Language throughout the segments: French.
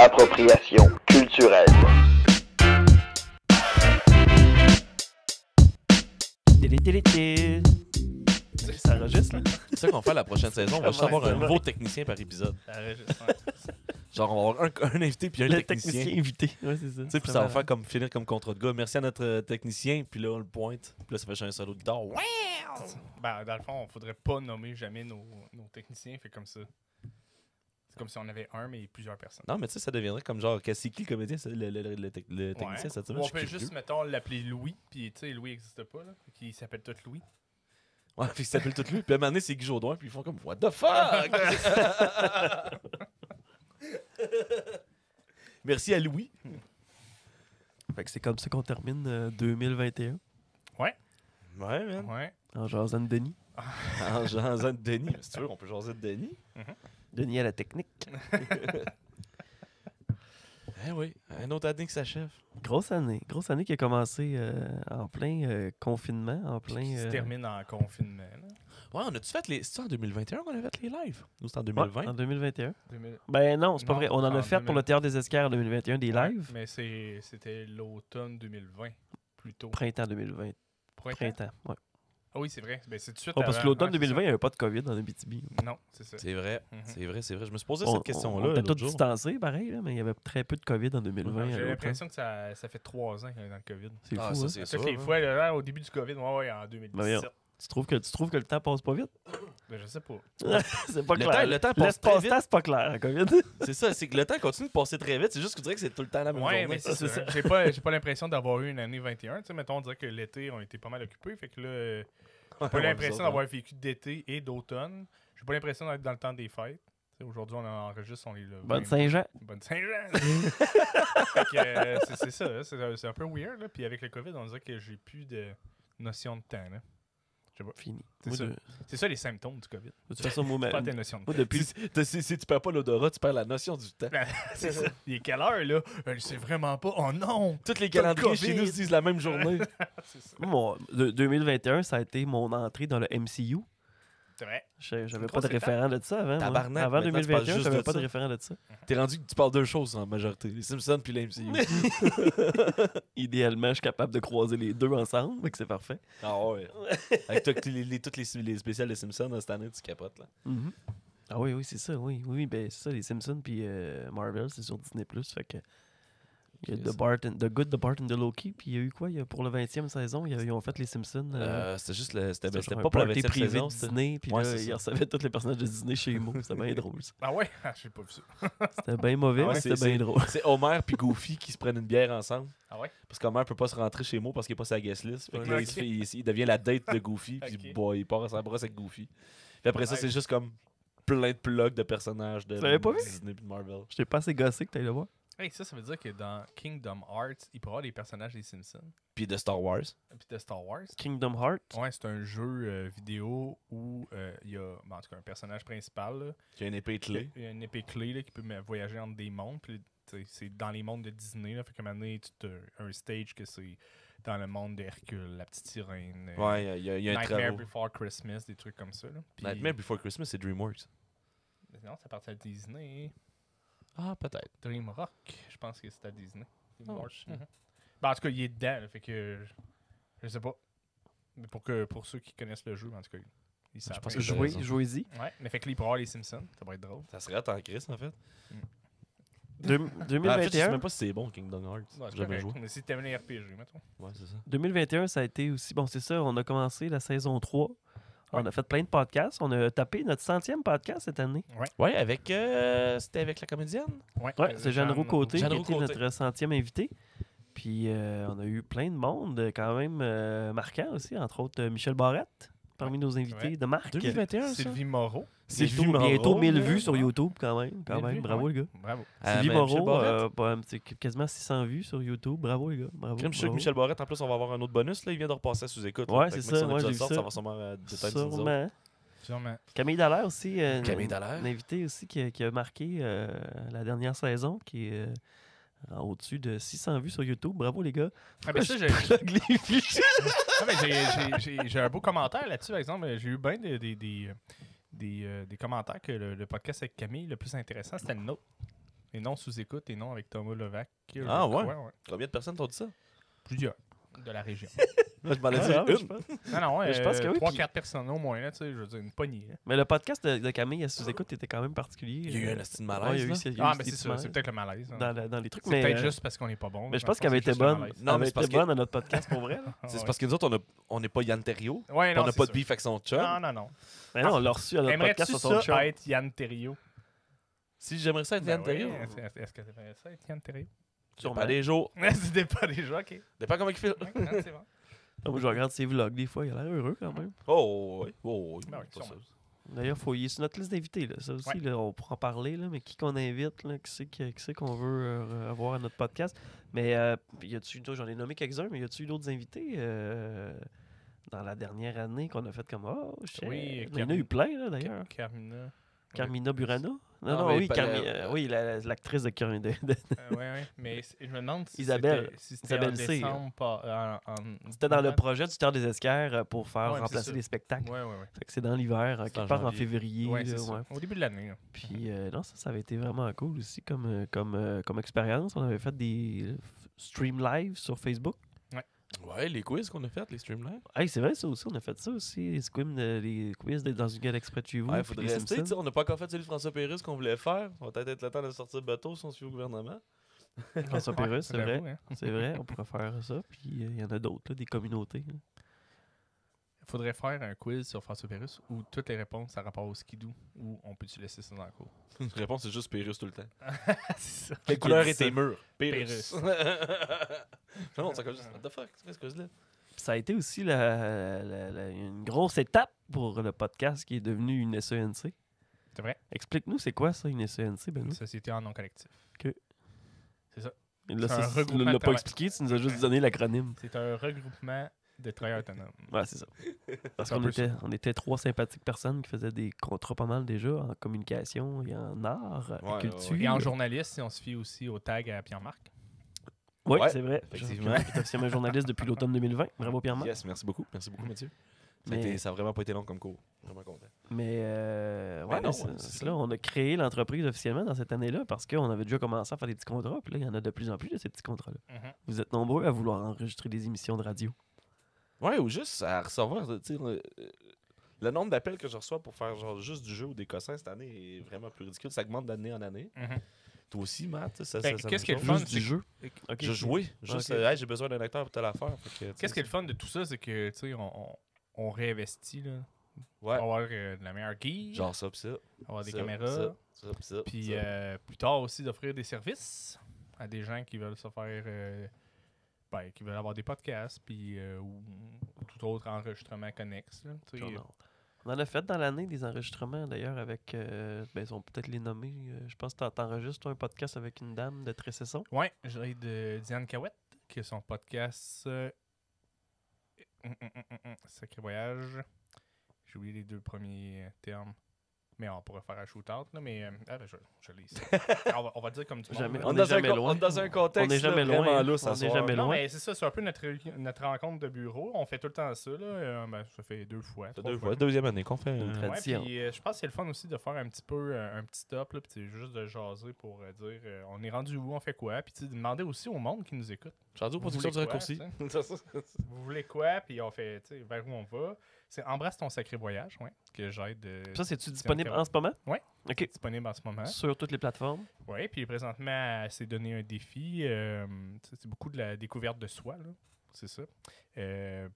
appropriation culturelle. Ça enregistre, là? C'est ça qu'on fait la prochaine saison. On va juste avoir un nouveau technicien par épisode. Genre, on va avoir un invité puis un Le technicien. technicien invité. Ouais, c'est ça. Tu sais, puis ça va faire comme finir comme contrat de gars. Merci à notre technicien, puis là, on le pointe. Puis là, ça fait un solo de guitare. Ouais! Ben, dans le fond, on faudrait pas nommer jamais nos techniciens. Fait comme ça. C'est comme si on avait un, mais plusieurs personnes. Non, mais tu sais, ça deviendrait comme genre, c'est qui le comédien, le technicien cette semaine? Ou on Je suis peut juste, curieux. mettons, l'appeler Louis. Puis, tu sais, Louis n'existe pas, là. Fait qu'il s'appelle tout Louis. Ouais, puis il s'appelle tout lui. Puis à un moment donné, c'est Guy Jodoin, puis ils font comme, what the fuck? Merci à Louis. Fait que c'est comme ça qu'on termine 2021 Ouais, man. Ouais. en jasant de Denis. En jasant de Denis. Si tu veux, on peut jaser de Denis. Denis à la technique. Eh oui, un autre année qui s'achève. Grosse année qui a commencé en plein confinement, en plein... Qui se termine en confinement, là. Ouais, on a-tu fait les. C'est en 2021 qu'on a fait les lives? Nous, c'est en Ouais, 2020. en 2021. 2000. Ben non, c'est pas Non, vrai. On en a en fait pour le 2000. Théâtre des Esquerres en 2021 des Ouais, lives. mais c'était l'automne 2020, plutôt. Printemps 2020. Printemps, ouais. Ah oui, c'est vrai. Ben, c'est tout de suite Oh, parce que avant. l'automne Ouais, c'est 2020, il n'y avait pas de COVID dans Abitibi. ça. Non, c'est ça. C'est vrai, Mhm. c'est vrai, c'est vrai. Je me suis posé On cette question-là. était l'autre tous jour. distancés, pareil, là, mais il y avait très peu de COVID en 2020. à J'ai l'automne. l'impression que ça fait 3 ans qu'on est dans le COVID. C'est Ah, fou, ça, hein? c'est À sûr. toutes les hein. fois, là, au début du COVID, ouais, en Ben 2017. voyons. Tu trouves que le temps passe pas vite? Ben, je sais pas. C'est pas Le clair. le temps passe très L'espace-temps, c'est pas clair, en COVID. C'est ça, c'est que le temps continue de passer très vite. C'est juste que tu dirais que c'est tout le temps la même Ouais, journée. mais c'est ça. J'ai pas l'impression d'avoir eu une année 21. Tu sais, mettons, on dirait que l'été, on était pas mal occupés. Fait que là, j'ai pas l'impression d'avoir vécu d'été et d'automne. J'ai pas l'impression d'être dans le temps des fêtes. Tu sais, aujourd'hui, on enregistre, on est là. Bonne Saint-Jean. Bonne Saint-Jean! Fait que c'est ça, hein, c'est un peu weird. Là. Puis avec le COVID, on dirait que j'ai plus de notion de temps. Là. Je sais pas. Fini. C'est Moi, ça. de C'est ça les symptômes du COVID. toute façon, moi, Pas tes notions de moi, temps. depuis... Si tu perds pas l'odorat, tu perds la notion du temps. C'est ça. Il est quelle heure, là? Je sais vraiment pas. Oh non! Tous les T'as le calendriers chez COVID. nous se disent la même journée. C'est ça. Moi, 2021, ça a été mon entrée dans le MCU. C'est vrai. J'avais Une pas grosse de référent de ça avant. moi. Tabarnak, Avant maintenant, tu parles 2021, juste j'avais de pas de ça. référent de ça. T'es rendu que tu parles deux choses en majorité. Les Simpsons puis l'MCU. Idéalement, je suis capable de croiser les deux ensemble, donc c'est parfait. Ah ouais. Avec toutes les spéciales de Simpsons cette année, tu capotes là. Mhm. Ah oui, c'est ça, oui, ben c'est ça, les Simpsons puis Marvel, c'est sur Disney+. Fait que il y a The Good, The Bart and The Loki, puis il y a eu quoi pour la 20e saison, ils ont fait les Simpsons. C'était juste c'était c'était genre pas un pour la party 20e privé saison. de Disney, puis Ouais, là, c'est ils ça. recevaient tous les personnages de Disney chez moi. C'était bien drôle, ça. Ah ouais? Ah, j'ai pas vu ça. C'était bien mauvais, Ah ouais, mais c'était bien drôle. C'est Homer puis Goofy qui se prennent une bière ensemble. Ah ouais? Parce qu'Homer peut pas se rentrer chez moi parce qu'il est pas sa guest list. Fait que là, Ok. il devient la date de Goofy. Puis Ok. bon, il part à sa brosse avec Goofy. Puis après ça, Ouais. c'est juste comme plein de plugs de personnages de Tu l'avais pas vu? Disney et de Marvel. Je t'ai pas assez gossé que t'ailles le voir. Hey, ça veut dire que dans Kingdom Hearts, il pourra avoir des personnages des Simpsons. Puis de Star Wars. Puis de Star Wars. Kingdom Heart. Ouais, c'est un jeu vidéo où il y a, en tout cas, un personnage principal. Là, Qui a une épée clé. il y a une épée clé là, qui peut voyager entre des mondes. Puis, tu sais, c'est dans les mondes de Disney. Là, fait qu'à un moment donné, tu as un stage que c'est dans le monde d'Hercule, la petite sirène. Ouais, il y a un Nightmare travail. Before Christmas, des trucs comme ça. Là. Puis- Nightmare Before Christmas, c'est DreamWorks. Non, ça appartient à Disney. Ah, peut-être. Dreamrock, je pense que c'est à Disney. Oh, shit. Ben, en tout cas, il est dedans, là, fait que je sais pas. Mais pour ceux qui connaissent le jeu, en tout cas, ils savent. pense que Fait j'ai raison. Jouez-y. Ouais, mais fait que là, il pourra avoir les Simpsons, ça va être drôle. Ça serait en crise, en fait. Deux- Ah, en fait, je sais 2021. même pas si c'est bon, Kingdom Hearts. Ouais, J'ai jamais joué. mais si t'aimes les RPG, mettons. Ouais, c'est ça. 2021, ça a été aussi... Bon, c'est ça, on a commencé la saison 3. On Ouais. a fait plein de podcasts. On a tapé notre 100e podcast cette année. Ouais, avec. C'était avec la comédienne. Ouais, c'est Jeanne Roux-Côté qui Jeanne était Roux-Côté. notre 100e invité. Puis on a eu plein de monde quand même marquant aussi, entre autres Michel Barrette, parmi nos invités Ouais. de marque. 2021, ça. Sylvie Moreau. Bientôt 1000 là. vues sur YouTube quand même. 1000 vues, Bravo ouais. les gars. Bravo. Sylvie Michel Moreau, Barrette. c'est quasiment 600 vues sur YouTube. Bravo les gars. Bravo. Crime, je suis sûr que bravo. Michel Barrette, en plus, on va avoir un autre bonus. Là. Il vient de repasser à sous-écoute. Ouais, là. Fait c'est que même ça, si ouais, l'épisode j'ai vu sort, ça. ça va sûrement déteindre sur nous autres. Sûrement. Sûrement. Camille Dallaire aussi, Camille Dallaire. un invité aussi qui a marqué la dernière saison, qui est au-dessus de 600 vues sur YouTube. Bravo les gars. Ah, ben ça, j'ai Plug les vues. ah, ben, j'ai un beau commentaire là-dessus, par exemple. J'ai eu bien des commentaires que le podcast avec Camille, le plus intéressant, c'était le nôtre. Et non sous-écoute, et non avec Thomas Levac. Ah ouais? Combien de personnes t'ont dit ça? Plusieurs de la région. Là, je m'en ai dit une. Non, je pense que oui, 3-4 personnes au moins, là, tu sais, je veux dire, une poignée. Là. Mais le podcast de Camille à sous-écoute était quand même particulier. Il y a eu un estime Ouais, malaise. il y a eu là. ces- il y a eu Ah, ces mais c'est petits ça, malaises c'est peut-être le malaise. Hein. dans les trucs. C'est Mais peut-être juste parce qu'on n'est pas bon. mais je pense qu'elle avait été bonne. Non, Elle mais avait c'est parce été que- bonne à notre podcast pour vrai. là. C'est parce que nous autres, on n'est pas Yann Terriot. Ouais, On non, n'a c'est pas de ça. beef avec son chum. Non. Mais non, on l'a reçu à notre podcast Aimerais-tu sur son ça chum. être Yann Terriot? Si j'aimerais ça être Ben Yann oui, Terriot. Est-ce que t'aimerais ça être Yann Terriot? Sur pas des jours. C'était pas déjà, ok. Dépend comment il fait. Ouais, non, c'est bon. Ah, moi, je regarde ses vlogs des fois, il a l'air heureux quand même. Oh, oui. Oh, oui. Ben oui, Pas sûrement. ça. D'ailleurs, il est sur notre liste d'invités. Là. Ça aussi, Ouais. là, on pourra en parler, là, mais qui qu'on invite, là, qui c'est qu'on veut avoir à notre podcast. Mais y a-tu, j'en ai nommé quelques-uns, mais y a-tu eu d'autres invités dans la dernière année qu'on a fait comme shit. Oui, Il y en a eu plein, là, d'ailleurs. Carmina. Carmina Burana? Non, Non, mais oui, pas oui, l'actrice de Carmina. Ouais. Mais je me demande si Isabelle. c'était en Isabelle C, décembre. C'était dans le projet du Théâtre des Esquerres pour faire Ouais, c'est remplacer ça. les spectacles. Ouais. Fait que c'est dans l'hiver, C'est quelque en part en janvier. février. Ouais, là, c'est ça. ouais. Au début de l'année. là. Puis non, ça avait été vraiment cool aussi comme expérience. On avait fait des stream live sur Facebook. Ouais, les quiz qu'on a fait, les streamlines. Hey, c'est vrai, ça aussi, on a fait ça aussi. Les quiz dans une gueule exprès de chez vous. Ouais, puis faudrait les rester. Simpsons. Tu sais, on n'a pas encore fait celui de François Pérusse qu'on voulait faire. On va peut-être être le temps de sortir le bateau si on suit au gouvernement. François Ouais, Pérusse, c'est vrai. j'avoue, hein. C'est vrai, on pourrait faire ça. Puis il y en a d'autres, là, des communautés. là. Il faudrait faire un quiz sur François Pérusse où toutes les réponses ça rapport au skidoo ou on peut-tu laisser ça dans la cour. Une réponse, c'est juste Pérusse tout le temps. C'est ça. Quelle couleur est tes murs? Pérusse. Non, ça juste. What the fuck? C'est quoi ce quiz-là? Puis ça a été aussi une grosse étape pour le podcast qui est devenu une SENC. C'est vrai. Explique-nous, c'est quoi ça, une SENC, Benoît? Société en non collectif. Et là, c'est un ça, tu regroupement ne l'as de pas travail. expliqué, tu nous as juste donné l'acronyme. C'est un regroupement de travailleurs autonomes. Ouais, c'est ça. Parce C'est un qu'on peu était, on était 3 sympathiques personnes qui faisaient des contrats pas mal déjà en communication et en art Ouais, et culture. ouais. Et en journaliste, si on se fie aussi au tag à Pierre-Marc. Oui, Ouais, c'est vrai. effectivement. Pierre-Marc est officiellement journaliste depuis l'automne 2020. Bravo Pierre-Marc. Yes, merci beaucoup. Merci beaucoup, Mathieu. Mais- Ça a vraiment pas été long comme cours. Vraiment content. Mais ouais, non, c'est c'est là, ça. on a créé l'entreprise officiellement dans cette année-là parce qu'on avait déjà commencé à faire des petits contrats. Puis là, il y en a de plus en plus de ces petits contrats-là. Vous êtes nombreux à vouloir enregistrer des émissions de radio. Ouais, ou juste à recevoir, tu sais, le nombre d'appels que je reçois pour faire genre juste du jeu ou des cossins cette année est vraiment plus ridicule. Ça augmente d'année en année. Toi aussi, Matt, ça Ben, ça qu'est-ce qui est le même fun, chose. Juste du jeu. Ok. Je jouais. Juste, Ok. hey, j'ai besoin d'un acteur pour telle affaire. Fait que, tu sais, Qu'est-ce qui est le fun de tout ça, c'est que tu sais, on réinvestit là, Ouais. pour avoir de la meilleure gear, Genre ça pis ça. avoir des ça, caméras, Ça pis ça. puis ça. plus tard aussi d'offrir des services à des gens qui veulent se faire, qui veulent avoir des podcasts, puis ou tout autre enregistrement connexe. Là, tu sais. On en a fait dans l'année des enregistrements d'ailleurs avec. Ils ont peut-être les nommer. Je pense que t'enregistres toi, un podcast avec une dame de Tressesson. Ouais, j'ai de Diane Cahouette, qui a son podcast Sacré Voyage. J'ai oublié les 2 premiers termes. Mais on pourrait faire un shootout, là, mais je l'ai ici. on va dire comme du monde. Jamais. là. On est jamais loin. On est dans un contexte On est jamais là, vraiment loin. lousse On à est soir. jamais Non, loin. mais c'est ça, c'est un peu notre rencontre de bureau. On fait tout le temps ça. Là. Ça fait 2 fois. 3 Deux fois. Deuxième année qu'on fait. Une Ouais, tradition. puis je pense que c'est le fun aussi de faire un petit peu un petit stop, là, puis c'est juste de jaser pour dire on est rendu où, on fait quoi, puis tu sais, de demander aussi au monde qui nous écoute. Je suis rendu aux Vous productions du voulez quoi, raccourci. Vous voulez quoi, puis on fait, tu sais, vers où on va. C'est Embrasse ton sacré voyage, ouais, que j'aide. Ça, c'est-tu disponible en ce moment? Ouais. OK. Disponible en ce moment. Sur toutes les plateformes. Oui, puis présentement, elle s'est donné un défi. C'est beaucoup de la découverte de soi, là. C'est ça.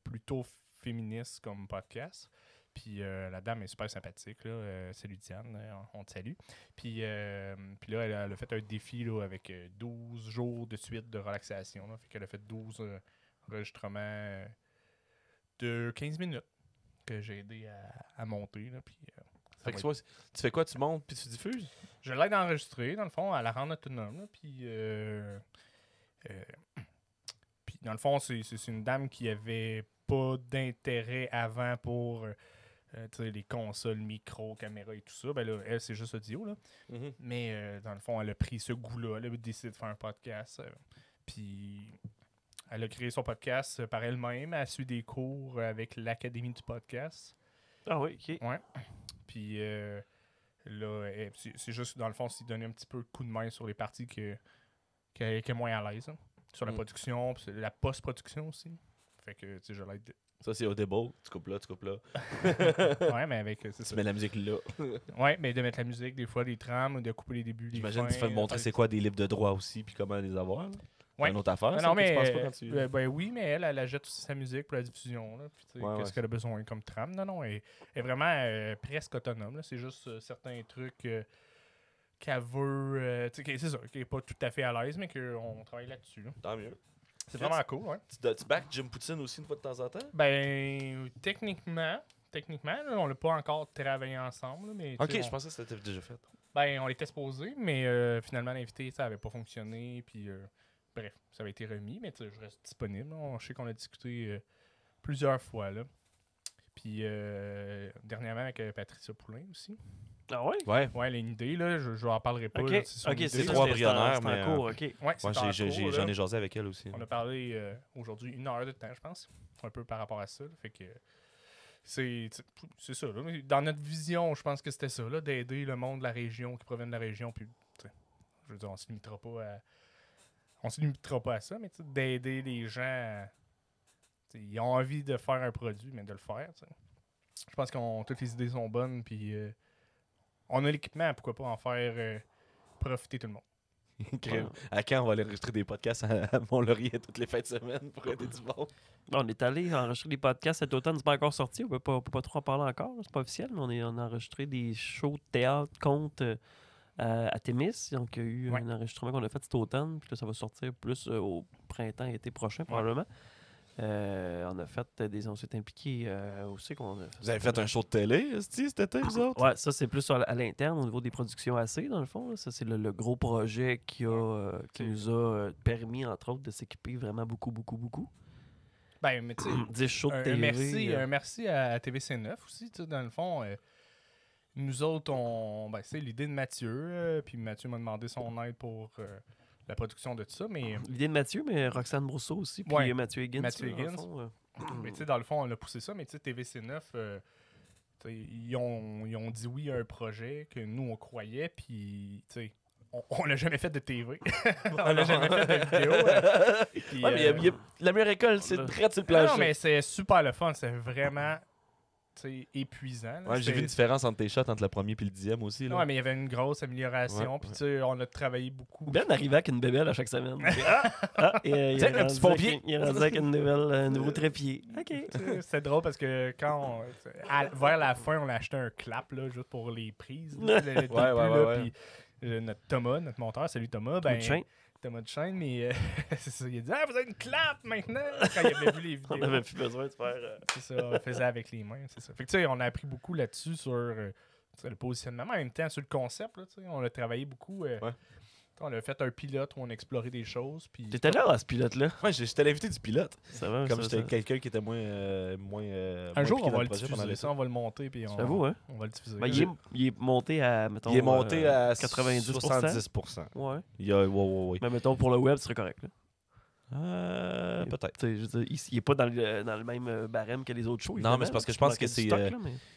Plutôt féministe comme podcast. Puis la dame est super sympathique, là. Salut Diane, on te salue. Puis là, elle a fait un défi là, avec 12 jours de suite de relaxation. Là. Fait qu'elle a fait 12 enregistrements de 15 minutes que j'ai aidé à monter. Là, puis, ça Fait va que soit, tu fais quoi? Tu montes puis tu diffuses? je l'aide à enregistrer, dans le fond, à la rendre autonome. Là, puis, puis, dans le fond, c'est une dame qui avait pas d'intérêt avant pour tu sais, les consoles, micro, caméra et tout ça. Ben là, elle, c'est juste audio. Là. Mais dans le fond, elle a pris ce goût-là. Elle a décidé de faire un podcast. Puis elle a créé son podcast par elle-même. Elle a suivi des cours avec l'Académie du podcast. Ah oui, OK. Ouais. Puis Là, c'est juste, dans le fond, c'est donner un petit peu de coup de main sur les parties qui est moins à l'aise. Hein. Sur la production, puis la post-production aussi. Fait que, tu sais, je l'aide. Ça, c'est audible. Tu coupes là. Ouais, mais avec. C'est Tu ça. mets la musique là. Ouais, mais de mettre la musique, des fois, des trames, de couper les débuts, les J'imagine fins. que tu fais me montrer c'est quoi des livres de droit aussi, puis comment les avoir. Là. Ouais. C'est une autre affaire. Non, ça, non, que tu mais. penses pas quand tu... Ben oui, mais elle achète aussi sa musique pour la diffusion. Là, puis, tu sais, Ouais, qu'est-ce qu'elle a besoin comme trame. Non, elle est vraiment presque autonome. Là. C'est juste certains trucs qu'elle veut. Tu sais, c'est ça, qu'elle n'est pas tout à fait à l'aise, mais qu'on travaille là-dessus. Là. Tant mieux. C'est vraiment cool, ouais. Tu back Jim Poutine aussi une fois de temps en temps? Ben, techniquement, là, on l'a pas encore travaillé ensemble. Là, mais, Ok, tu sais, je pensais que c'était déjà fait. Ben, on était supposé, mais finalement, l'invité, ça avait pas fonctionné. Puis, bref, ça avait été remis, mais tu sais, je reste disponible. Là. Je sais qu'on a discuté plusieurs fois. Là. Puis, dernièrement, avec Patricia Poulin aussi. Ah ouais? Ouais. Ouais, elle a une idée, là. Je n'en parlerai pas. Ok, Là, c'est son idée. c'est trois ça, embryonnaires, c'est en mais, cours, ok. Ouais, Ouais, c'est en cours, j'en là. ai jasé avec elle aussi. On a parlé aujourd'hui 1 heure de temps, je pense. Un peu par rapport à ça. Là. Fait que c'est ça. Là. Mais dans notre vision, je pense que c'était ça, là, d'aider le monde de la région, qui provient de la région. Puis, je veux dire, on se limitera pas à ça, mais d'aider les gens. Ils ont envie de faire un produit, mais de le faire. T'sais. Je pense que toutes les idées sont bonnes. Puis on a l'équipement, pourquoi pas en faire profiter tout le monde. À quand on va aller enregistrer des podcasts à Mont-Laurier toutes les fins de semaine pour aider du monde? On est allé enregistrer des podcasts cet automne, c'est pas encore sorti, on peut pas trop en parler encore, c'est pas officiel, mais on a enregistré des shows de théâtre, contes à Témis. Donc il y a eu un enregistrement qu'on a fait cet automne, puis là ça va sortir plus au printemps, été prochain probablement. On a fait on s'est impliqués aussi. Vous avez fait un show de télé, cet été, vous autres? Ouais, ça c'est plus à l'interne au niveau des productions AC, dans le fond. Là. Ça, c'est le gros projet qui nous a permis, entre autres, de s'équiper vraiment beaucoup. Ben, mais tu sais, 10 shows de TV. Un merci à TVC9 aussi, dans le fond. Nous autres, c'est l'idée de Mathieu, puis Mathieu m'a demandé son aide pour la production de tout ça, mais... L'idée de Mathieu, mais Roxane Brousseau aussi, puis Mathieu Higgins. Mais tu sais, dans le fond, on a poussé ça, mais tu sais, TVC9, ils ont dit oui à un projet que nous, on croyait, puis, tu sais, on n'a jamais fait de TV. On n'a jamais fait de vidéo. Puis, mais la meilleure école, c'est très sur le plancher. Non, mais c'est super le fun. C'est vraiment épuisant. Là. Ouais, j'ai vu une différence entre tes shots, entre le premier et le 10e aussi. Là. Ouais, mais il y avait une grosse amélioration. Puis, tu sais, on a travaillé beaucoup. Ben arrivait avec une bébelle à chaque semaine. Il est rendu avec un nouveau trépied. OK. C'était drôle parce que vers la fin, on a acheté un clap là, juste pour les prises. Puis notre Thomas, notre monteur, salut Thomas. Thomas Duchesne, mais c'est ça. Il a dit vous avez une clap maintenant! Quand il avait vu les vidéos. On n'avait plus besoin de faire. C'est ça, on le faisait avec les mains. C'est ça. Fait que tu sais, on a appris beaucoup là-dessus sur le positionnement. En même temps, sur le concept, là, on a travaillé beaucoup. On a fait un pilote où on a exploré des choses. T'étais là à ce pilote-là? Ouais, j'étais l'invité du pilote. Ça va, comme j'étais quelqu'un qui était moins un jour, on va le diffuser. Ça, on va le monter. Puis on va le diffuser. Ben, il est monté à, mettons, il est monté à 90%. 70%. Ouais. Ouais. Mais mettons, pour le web, ce serait correct. Là. Peut-être. Je veux dire, il n'est pas dans le même barème que les autres shows. Non, mais c'est parce que je pense que c'est. Il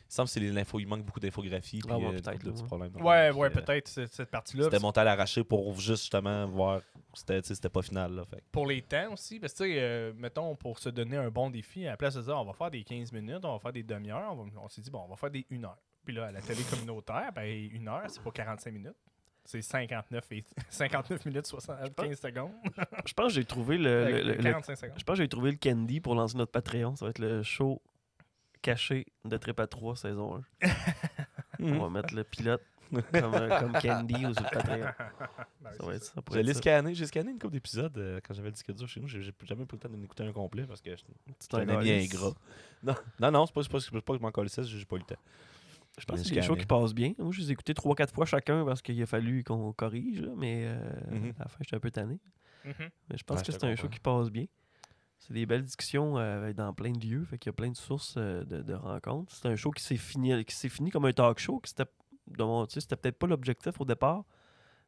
semble que c'est l'info. Il manque beaucoup d'infographie. Ah, peut-être. Le petit problème. Ouais, peut-être cette partie-là. C'était monté à l'arraché pour justement voir. C'était pas final. Là, fait. Pour les temps aussi. Parce que, tu sais, mettons, pour se donner un bon défi, à la place de dire on va faire des 15 minutes, on va faire des demi-heures, on s'est dit on va faire des 1 heure. Puis là, à la télé communautaire, 1 heure, c'est pas 45 minutes. C'est 59 minutes 75 secondes. Je pense que j'ai trouvé 45 secondes. Je pense que j'ai trouvé le candy pour lancer notre Patreon. Ça va être le show caché de Trépa 3 saison 1. On va mettre le pilote comme candy sur le Patreon. Ça va être ça. J'ai scanné une couple d'épisodes quand j'avais le disque dur chez nous. J'ai jamais pris le temps d'en écouter un complet parce que j'étais un ami ingrat. Non, c'est pas que je m'en colissais, j'ai pas eu le temps. Je pense que c'est des shows qui passent bien. Moi, je les ai écoutés 3-4 fois chacun parce qu'il a fallu qu'on corrige, là, mais à la fin, j'étais un peu tanné. Mais je pense que c'est un show qui passe bien. C'est des belles discussions dans plein de lieux, fait qu'il y a plein de sources de rencontres. C'est un show qui s'est fini comme un talk show, qui c'était peut-être pas l'objectif au départ,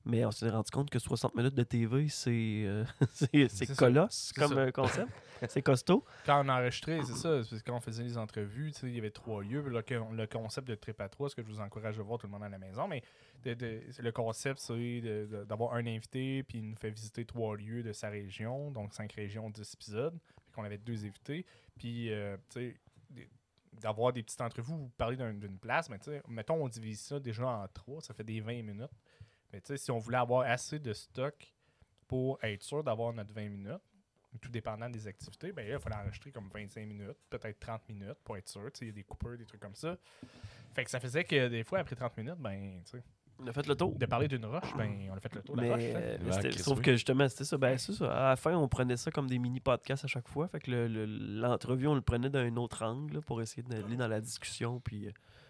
Mais on s'est rendu compte que 60 minutes de TV, c'est C'est colosse ça. comme C'est ça. concept. C'est costaud. Quand on enregistrait, c'est ça, c'est parce que quand on faisait les entrevues, tu sais, il y avait 3 lieux. Le concept de Trip à 3, ce que je vous encourage à voir tout le monde à la maison, mais le concept, c'est d'avoir un invité, puis il nous fait visiter 3 lieux de sa région, donc 5 régions, 10 épisodes. Puis qu'on avait 2 invités. Puis, tu sais, d'avoir des petites entrevues, vous parlez d'une place, mais tu sais, mettons, on divise ça déjà en 3, ça fait des 20 minutes. Mais tu sais, si on voulait avoir assez de stock pour être sûr d'avoir notre 20 minutes, tout dépendant des activités, ben là, il fallait enregistrer comme 25 minutes, peut-être 30 minutes pour être sûr. Tu sais, il y a des coupeurs, des trucs comme ça. Fait que ça faisait que des fois, après 30 minutes, ben, tu sais, On a fait le tour. de parler d'une roche, ben, on a fait le tour de la roche. tu sais. Mais Chris, sauf oui. que justement, c'était ça. Ben, c'est ça. À la fin, on prenait ça comme des mini-podcasts à chaque fois. Fait que l'entrevue, on le prenait d'un autre angle là, pour essayer d'aller dans la discussion. Puis,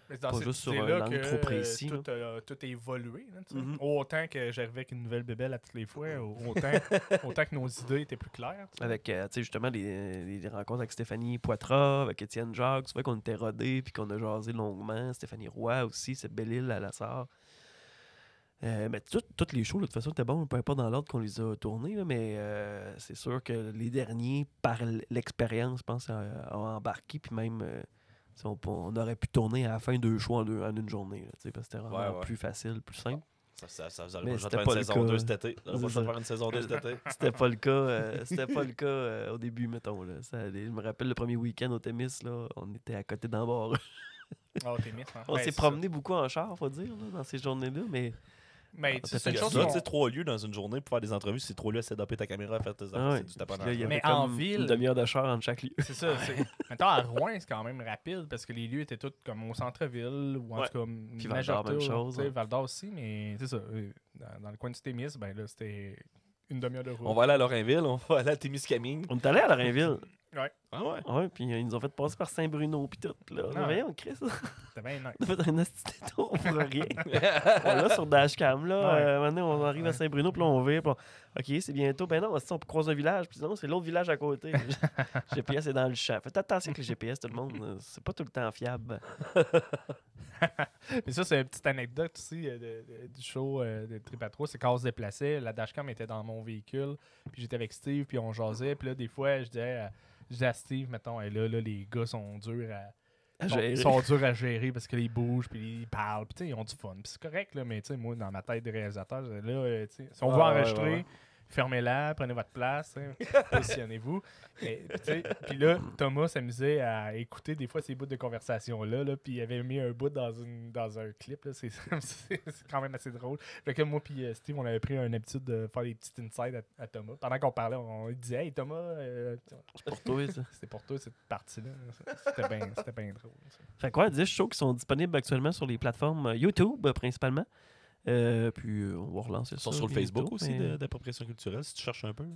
Mais c'est dans pas cette juste sur un idée-là angle que, trop précis, Tout a évolué. Là, tu sais. Mhm. Autant que j'arrivais avec une nouvelle bébelle à toutes les fois, autant que nos idées étaient plus claires. tu sais. avec tu sais, justement les rencontres avec Stéphanie Poitras, avec Étienne Jacques, c'est vrai qu'on était rodés puis qu'on a jasé longuement. Stéphanie Roy aussi, c'est Belle-Île à la Sarre. Mais toutes les shows, là, de toute façon, c'était bon, peu importe dans l'ordre qu'on les a tournés, là, mais c'est sûr que les derniers, par l'expérience, je pense, ont embarqué, puis même, on aurait pu tourner à la fin 2 shows en une journée, là, tu sais, parce que c'était vraiment Ouais. plus facile, plus simple. Ça vous Mais arrive c'était pas de pas faire le une saison cas. 2 cet été. On va C'est pas ça. faire une saison 2 cet été. C'était pas le cas au début, mettons. Là. Je me rappelle le premier week-end au Témis, là, on était à côté d'un bar. Ah, t'es mis, hein? On Ben, s'est c'est promené beaucoup en char, faut dire, là, dans ces journées-là, mais ça. Mais Ah, c'est t'as une fait chose ça, Là, qu'on- tu sais, 3 lieux dans une journée pour faire des entrevues, c'est 3 lieux à setuper ta caméra, à faire tes Ah affaires, ouais. c'est du taponnage. là, il y avait Mais comme en ville- une demi-heure de char entre chaque lieu. C'est ça. Mettons, à Rouen, c'est quand même rapide parce que les lieux étaient tous comme au centre-ville ou en Ouais. tout cas Puis une Val-d'Or, majorité. même chose, tu sais, ouais. Val-d'Or aussi, mais c'est ça. Dans le coin du Témis, ben là, c'était une demi-heure de route. On va aller à Lorrainville, on va aller à Témiscamingue. On est allé à Lorrainville. Ah ouais? Ouais, puis ils nous ont fait passer par Saint-Bruno, puis tout. Là. Ah ouais. Voyons, Chris, C'était bien nice. on a fait un esti détour pour rien. On l'a sur Dashcam, là. Ouais. Maintenant, on arrive à Ouais. Saint-Bruno, puis là, on vire. Puis OK, c'est bientôt. Ben non, on croise un village, puis non, c'est l'autre village à côté. GPS est dans le champ. Faites attention avec le GPS, tout le monde. C'est pas tout le temps fiable. Mais ça, c'est une petite anecdote aussi du show de Trip à 3. C'est quand on se déplaçait, la dashcam était dans mon véhicule, puis j'étais avec Steve, puis on jasait. Puis là, des fois, je disais à Steve, mettons, hey, là, les gars sont durs Gérer. sont durs à gérer parce qu'ils bougent, puis ils parlent, puis tu sais, ils ont du fun. Puis c'est correct, là, mais tu sais, moi, dans ma tête de réalisateur, je disais, là, tu sais, si on veut Ouais, enregistrer, ouais. fermez-la, prenez votre place, hein, positionnez-vous. Et, tu sais, puis là, Thomas s'amusait à écouter des fois ces bouts de conversation-là, là, puis il avait mis un bout dans un clip. Là, c'est quand même assez drôle. Fait que moi puis Steve, on avait pris une habitude de faire des petites insides à Thomas. Pendant qu'on parlait, on lui disait « Hey Thomas, C'est pour toi, ça. c'était pour toi cette partie-là. » C'était bien drôle. Ça. Fait quoi, 10 shows qui sont disponibles actuellement sur les plateformes YouTube, principalement. Puis on va relancer Ils ça. sont sur le bientôt, Facebook aussi mais d'appropriation culturelle, si tu cherches un peu. là.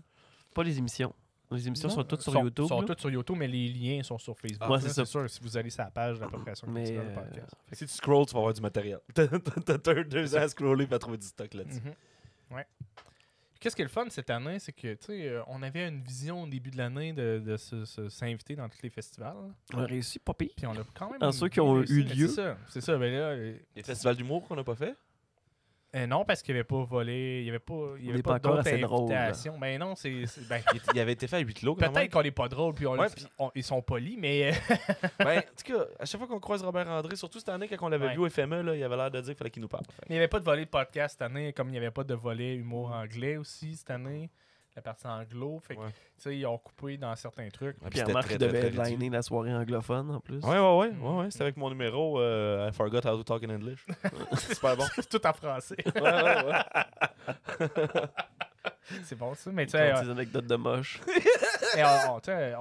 Pas les émissions. Les émissions Non, sont toutes sur sont- YouTube. sont là. toutes sur YouTube, mais les liens sont sur Facebook. Ouais, Là, c'est c'est ça. sûr, si vous allez sur la page d'appropriation Mais culturelle podcast. Si tu scrolls, tu vas avoir du matériel. T'as 2 ans à scroller et à trouver du stock là-dessus. Mhm. Ouais. Qu'est-ce qui est le fun cette année, c'est que tu sais, on avait une vision au début de l'année de s'inviter dans tous les festivals. on a réussi, pas pire. Puis on a quand même. Dans ceux qui ont réussi, eu mais lieu. C'est ça. Mais là, Les festivals d'humour qu'on n'a pas fait. non, parce qu'il n'y avait pas volé. Il n'y avait pas, On n'est pas encore d'autres assez drôle, là. invitations. Ben non, ben, Il avait été fait à 8 lots quand même. peut-être qu'on n'est pas drôle, puis Ouais, ils sont polis, mais. Ben, en tout cas, à chaque fois qu'on croise Robert André, surtout cette année, quand on l'avait Ouais. vu au FME, là, il avait l'air de dire qu'il fallait qu'il nous parle. Fait que- Mais il n'y avait pas de volet de podcast cette année, comme il n'y avait pas de volet humour anglais aussi cette année. La partie anglo. Fait que, Ouais. tu sais, ils ont coupé dans certains trucs. Ouais, puis Puis c'était remarque très, qu'il très, devait très réduit. headliner la soirée anglophone en plus. Ouais. C'était avec mon numéro I Forgot How to Talk in English. Super bon. C'est tout en français. Ouais. C'est bon ça. Mais tu Avec sais, des anecdotes de moche. et tu sais,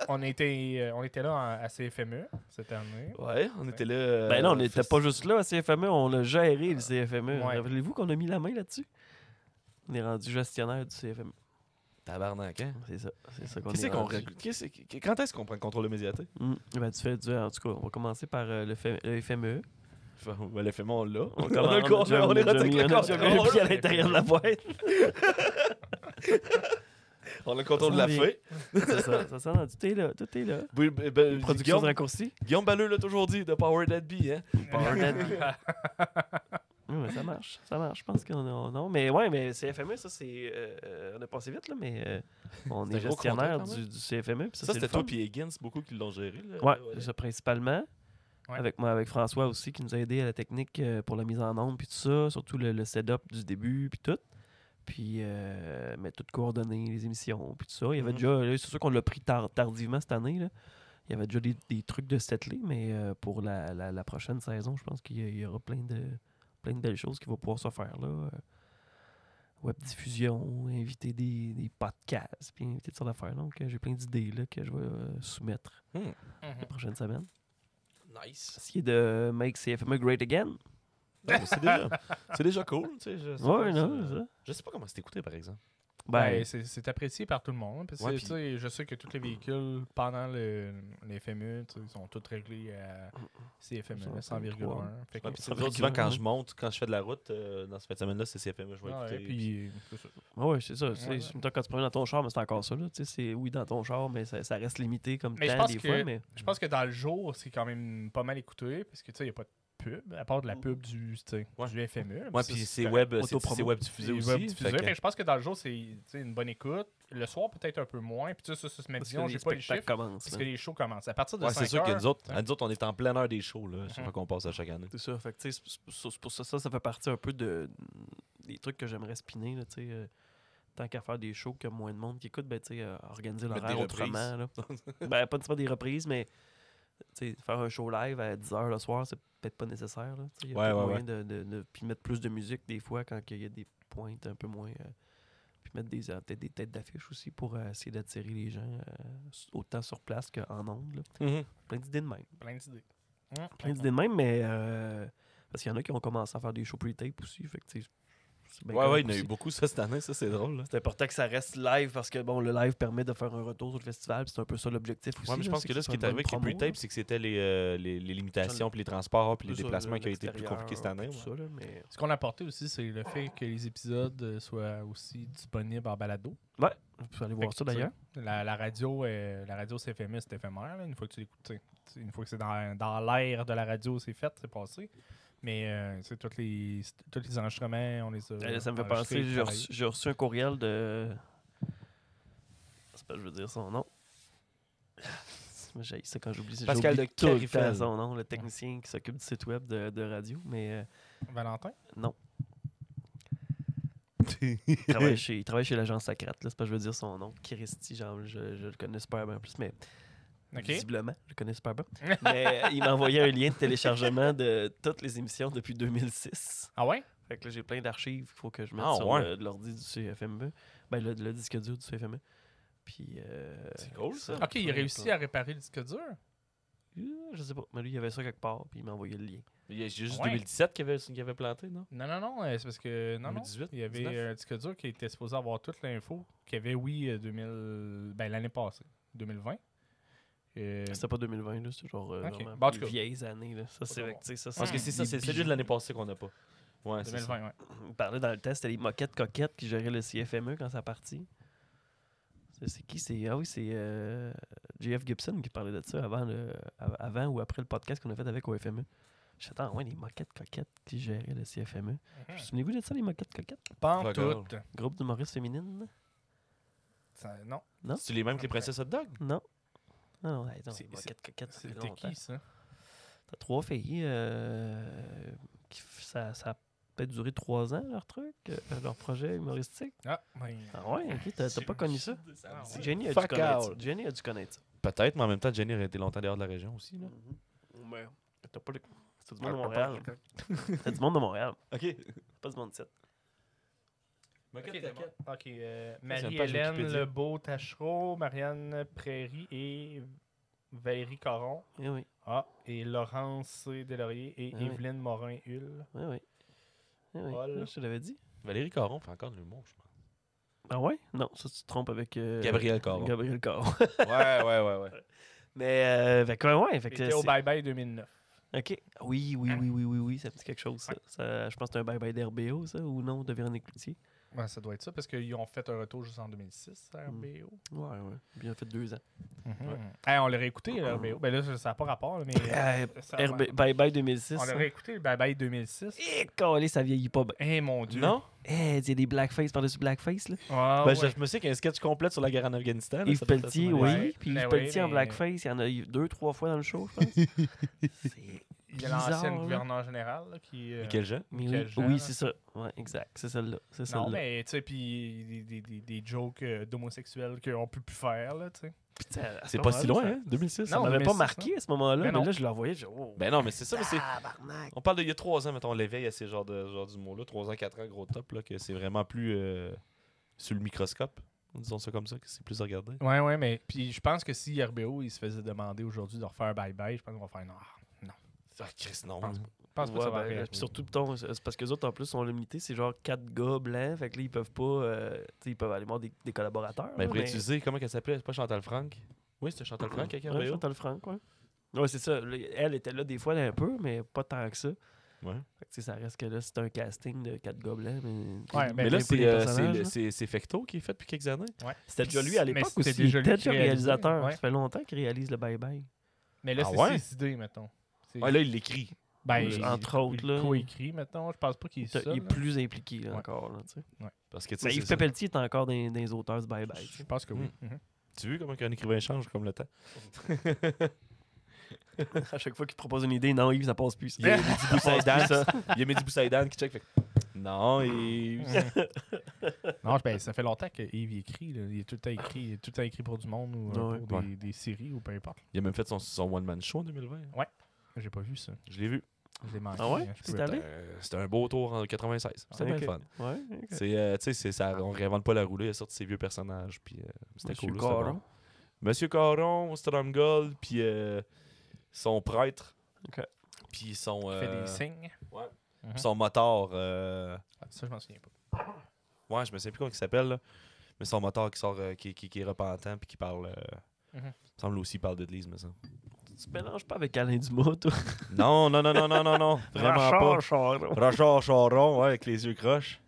on était là à CFME cette année. Ouais, on était là. Ben non, on n'était pas juste là à CFME, on a géré le CFME. Ouais. Rappelez-vous qu'on a mis la main là-dessus? On est rendu gestionnaire du CFME. Tabarnak, hein? C'est ça qu'on Qu'est-ce est qu'on rendu. Quand est-ce qu'on prend le contrôle de médiathèque? Ben, tu fais en tout cas, on va commencer par le FME. Ben, le FME, on l'a. On, a le commence- contrôle, on est rendu avec le on a déjà mis un contrôle. pied à l'intérieur de la boîte. On a le contrôle de la Ça s'en fée. C'est ça, tout est là, tout est là. Production Guillaume, de raccourci. Guillaume Balleux l'a toujours dit, de Power Dead Bee, hein? Power Dead. mais ça marche. Je pense qu'on a... Non, mais ouais, mais CFME, ça, c'est... on a passé vite, là, mais on C'est est un gros gestionnaire contrat, quand même. du CFME. Puis Ça, c'est c'était le fun. toi et Higgins, beaucoup qui l'ont géré. Là. Ouais, c'est ça, principalement. Ouais. Avec François aussi, qui nous a aidé à la technique pour la mise en onde, puis tout ça, surtout le setup du début, puis tout. Puis, mais tout coordonné, les émissions, puis tout ça. Il y avait déjà, là, c'est sûr qu'on l'a pris tardivement cette année, là. Il y avait déjà des trucs de setlé, mais pour la prochaine saison, je pense qu'il y aura plein de belles choses qui vont pouvoir se faire, là. Web diffusion, inviter des podcasts, puis inviter toutes sortes d'affaires. Donc, j'ai plein d'idées là, que je vais soumettre la prochaine semaine. Nice. Essayer de make CFME great again. Ouais, c'est déjà cool. Tu sais, je sais pas comment c'est écouté, par exemple. Ben, c'est apprécié par tout le monde. Parce que, Ouais, tu sais, je sais que tous les véhicules, pendant les FME, tu sais, ils sont tous réglés à CFME, 100,1. Fait que Ouais, puis c'est drôle, souvent, quand je fais de la route, dans cette semaine-là, c'est CFME, je vais écouter. Puis, c'est ça. ouais, c'est ça. Ouais. Quand tu te promènes dans ton char, mais c'est encore ça. Là. C'est oui dans ton char, mais ça reste limité comme Mais je temps pense des que- fois. Mais... Je pense que dans le jour, c'est quand même pas mal écouté. Parce que, tu sais, il n'y a pas de pub, à part de la pub du FME. Ouais, puis c'est web diffusé aussi. Fait que je pense que dans le jour, c'est une bonne écoute. Le soir, peut-être un peu moins. Puis, tu sais, ça, ce Parce Dion, que j'ai les pas les spectacles chiffres. commencent. Parce là. que les shows commencent. À partir de Ouais, 5 c'est sûr que heures, nous autres, on est en pleine heure des shows, là, chaque fois qu'on passe à chaque année. C'est ça. Fait que, tu sais, c'est pour ça fait partie un peu des trucs que j'aimerais spinner. Là, tu sais, tant qu'à faire des shows qu'il y a moins de monde qui écoute, ben, tu sais, organiser Mettre l'horaire des autrement. Là. Ben, pas nécessairement des reprises, mais tu sais, faire un show live à 10h le soir, c'est peut-être pas nécessaire. Là. Il y a Ouais, peut-être ouais, moyen de puis mettre plus de musique des fois quand il y a des pointes un peu moins. Puis mettre peut-être des têtes d'affiche aussi pour essayer d'attirer les gens autant sur place qu'en ondes. Là. Plein d'idées de même. plein d'idées. Plein d'idées de même, mais parce qu'il y en a qui ont commencé à faire des shows pre-tape aussi. Fait que, tu sais, c'est bien Ouais, correct il y en a eu aussi. beaucoup ça cette année, ça c'est drôle. Là. C'est important que ça reste live parce que bon, le live permet de faire un retour sur le festival. puis C'est un peu ça l'objectif aussi. Ouais, mais je pense c'est que là, ce qui soit est une arrivé bonne avec les promo, pre-tapes, là. c'est que c'était les limitations, puis les transports, puis les Plus ça, déplacements qui ont été plus l'extérieur, compliqués cette année. tout Ouais. ça, là, mais... Ce qu'on a apporté aussi, c'est le fait que les épisodes soient aussi disponibles en balado. Ouais, vous pouvez aller voir Fait ça que, d'ailleurs. La radio CFME, c'est éphémère. Là. Une fois que tu l'écoutes, une fois que c'est dans l'air de la radio, c'est fait, c'est passé. Mais tous les enregistrements, on les a. Ça me fait enregistrés, penser, travaillés. j'ai reçu un courriel de. C'est pas, je veux dire son nom. J'ai ça quand j'oublie. Pascal j'oublie de tout le Carifel. temps son nom, le technicien qui s'occupe du site web de radio. Mais Valentin? non. Il travaille chez l'agence Sacrate. Là, c'est pas je veux dire son nom. Christy, genre, je le connais super bien en plus, mais OK. visiblement, je le connais super bien. Mais il m'a envoyé un lien de téléchargement de toutes les émissions depuis 2006. Ah ouais? Fait que là, j'ai plein d'archives qu'il faut que je mette Ah, sur ouais. l'ordi du CFME. Ben, le disque dur du CFME. Puis. C'est cool, ça. OK, il a réussi à réparer le disque dur. Je sais pas. Mais lui, il avait ça quelque part, puis il m'a envoyé le lien. Il y a juste Ouais. 2017 qui avait planté, non? Non, c'est parce que. Non, 2018, il y avait 19? un disque dur qui était supposé avoir toute l'info, qui avait, oui, 2000. Ben, l'année passée, 2020. C'était pas 2020, là. C'est genre vraiment Bon, en tout les cas. vieilles années, là. Ça, c'est vrai que, tu sais, ça, Parce que c'est ça, c'est celui de l'année passée qu'on n'a pas. Ouais, c'est ça. 2020, ouais. Il parlait dans le test, c'était les moquettes coquettes qui géraient le CFME quand ça partit. C'est qui? Ah oui, c'est JF Gibson qui parlait de ça avant ou après le podcast qu'on a fait avec OFME. J'étais ouais, les moquettes coquettes qui géraient le CFME. Souvenez-vous de ça, les moquettes coquettes? Pas en Regarde. tout. Groupe d'humoristes féminines? Non. C'est les mêmes que les princesses hot dog? Non. Non, ouais, non, C'est- les moquettes coquettes, ça fait C'était longtemps. qui, ça? T'as 3 filles ça a peut-être duré 3 ans, leur truc, leur projet humoristique. Ah, ben. Ah ouais, ok, t'as pas connu ça? Ah, ouais. Jenny a dû Fuck connaître ça. out. Jenny a dû connaître ça. Peut-être, mais en même temps, Jenny aurait été longtemps dehors de la région aussi. Là. Mais t'as pas le... C'est du monde de Montréal. C'est du monde de Montréal. Ok. Pas du monde de site. Ok, c'est bon. Ok, C'est une page Marie-Hélène Wikipédia. Lebeau-Tachereau, Marianne Prairie et Valérie Caron. Oui, oui. Ah, et Laurence C. Delaurier et Ah oui. Evelyne Morin-Hull. Oui, oui. Oui, oui. Paul. Je te l'avais dit. Valérie Caron fait encore de l'humour, je pense. Ah ouais? Non, ça tu te trompes avec... Gabriel Caron. Gabriel Caron. Ouais. Mais, fait que ouais, fait Il que était au c'est- Bye Bye 2009. OK. Oui, ça me dit quelque chose, ça. Je pense que c'est un bye-bye d'RBO, ça, ou non, de Véronique Cloutier. Ouais, ça doit être ça, parce qu'ils ont fait un retour juste en 2006, à RBO. Ouais. Bien fait 2 ans. Hey, on l'aurait écouté, le RBO. Ben là, ça n'a pas rapport, là, mais... Bye-bye 2006. On aurait écouté le bye-bye 2006. Eh, calé, ça vieillit pas bien. Eh, mon Dieu. Non? Eh, il y a des blackface par-dessus blackface, là. Ouais, Je me sais qu'il y a un sketch complet sur la guerre en Afghanistan. Yves Pelletier, oui. Ouais. Puis Ben Yves oui, Pelletier en mais- blackface, il y en a eu 2-3 fois dans le show, je pense. C'est Il y a l'ancien bizarre, là. gouverneur général là, qui... Quel jeu? Mais Michael oui, Jean, oui, là. c'est ça. Ouais, exact. C'est celle-là. C'est Non, celle-là. mais tu sais, puis des jokes d'homosexuels qu'on peut plus faire, là, tu sais. Putain, à ce C'est pas si loin, moment-là, hein? 2006. Ça Non, m'avait pas 2006, marqué à ce moment-là, Mais mais non. là, je le voyais, je oh, Ben non, mais c'est ça, mais c'est. tabarnak. On parle d'il y a 3 ans, mettons, l'éveil à ces genres d'humour-là. 3 ans, 4 ans, gros top, là, que c'est vraiment plus sur le microscope. Disons ça comme ça, que c'est plus regardé. Ouais, mais puis je pense que si RBO il se faisait demander aujourd'hui de refaire bye-bye, je pense qu'on va faire non. Ah, Chris, non. Je pense pas que ça va arriver. puis surtout, putain, c'est parce que les autres, en plus, sont limités. C'est genre 4 gars blancs. Fait que là, ils peuvent pas. Tu sais, ils peuvent aller voir des collaborateurs. Ben, là, pour utiliser, comment qu'elle s'appelait? C'est pas Chantal Franck? Oui, c'était Chantal Franck avec Ouais, RBO. Chantal Franck, ouais. Ouais, c'est ça. Là, elle était là des fois un peu, mais pas tant que ça. Ouais. Fait que, tu sais, ça reste que là, c'est un casting de 4 gars blancs. Ouais, Mais là, pas les personnages, là. c'est Fecto qui est fait depuis quelques années. C'était déjà lui à Mais l'époque c'était aussi. déjà lui C'était qui déjà réalisateur. réalisait, Ça fait longtemps qu'il réalise le bye-bye. Mais là, Ah c'est ouais? ses idées, mettons. C'est- Ouais, là, il l'écrit. ben, entre autres, là. Il co-écrit, mettons. Je pense pas qu'il est seul. Il est là. plus impliqué là, Ouais. encore. Là, tu sais. Parce que, tu Mais sais, Yves c'est ça. Pelletier est encore dans les auteurs du bye-bye. tu sais. Je pense que oui. Mhm. Tu as vu comment un écrivain change comme le temps? À chaque fois qu'il te propose une idée, non, Yves, ça passe plus. Il y a Mehdi Ça passe plus, Boussaïdan. ça. Il y a Mehdi Boussaïdan qui check. Fait non, et. Non, ben, ça fait longtemps que Yves écrit. Là. Il est tout le temps écrit. Il est tout le temps écrit pour du monde ou Ouais. pour Ouais. des séries ou peu importe. Il a même fait son one-man show en 2020. J'ai pas vu ça. Je l'ai vu. Je l'ai manqué. Ah ouais? Je C'est pouvais allé? pas. C'était un beau tour en 96. C'était bien Ok. le fun. Ouais, ok. C'est, tu sais, ça, on réinvente pas la roue. Il a sorti ses vieux personnages. Puis, c'était Monsieur cool. C'était Caron. bon. Monsieur Caron, Stromgold, puis son prêtre. Ok. Puis son. Il fait des signes. puis son moteur. Ah, ça, je m'en souviens pas. Ouais, je me sais plus comment il s'appelle. Là. Mais son moteur qui sort, qui est repentant, puis qui parle. Mhm. Il me semble aussi il parle d'église, mais ça. Tu te mélanges pas avec Alain Dumas, toi. Non. Vraiment pas. Charon. Rachard Charon, ouais, avec les yeux croches.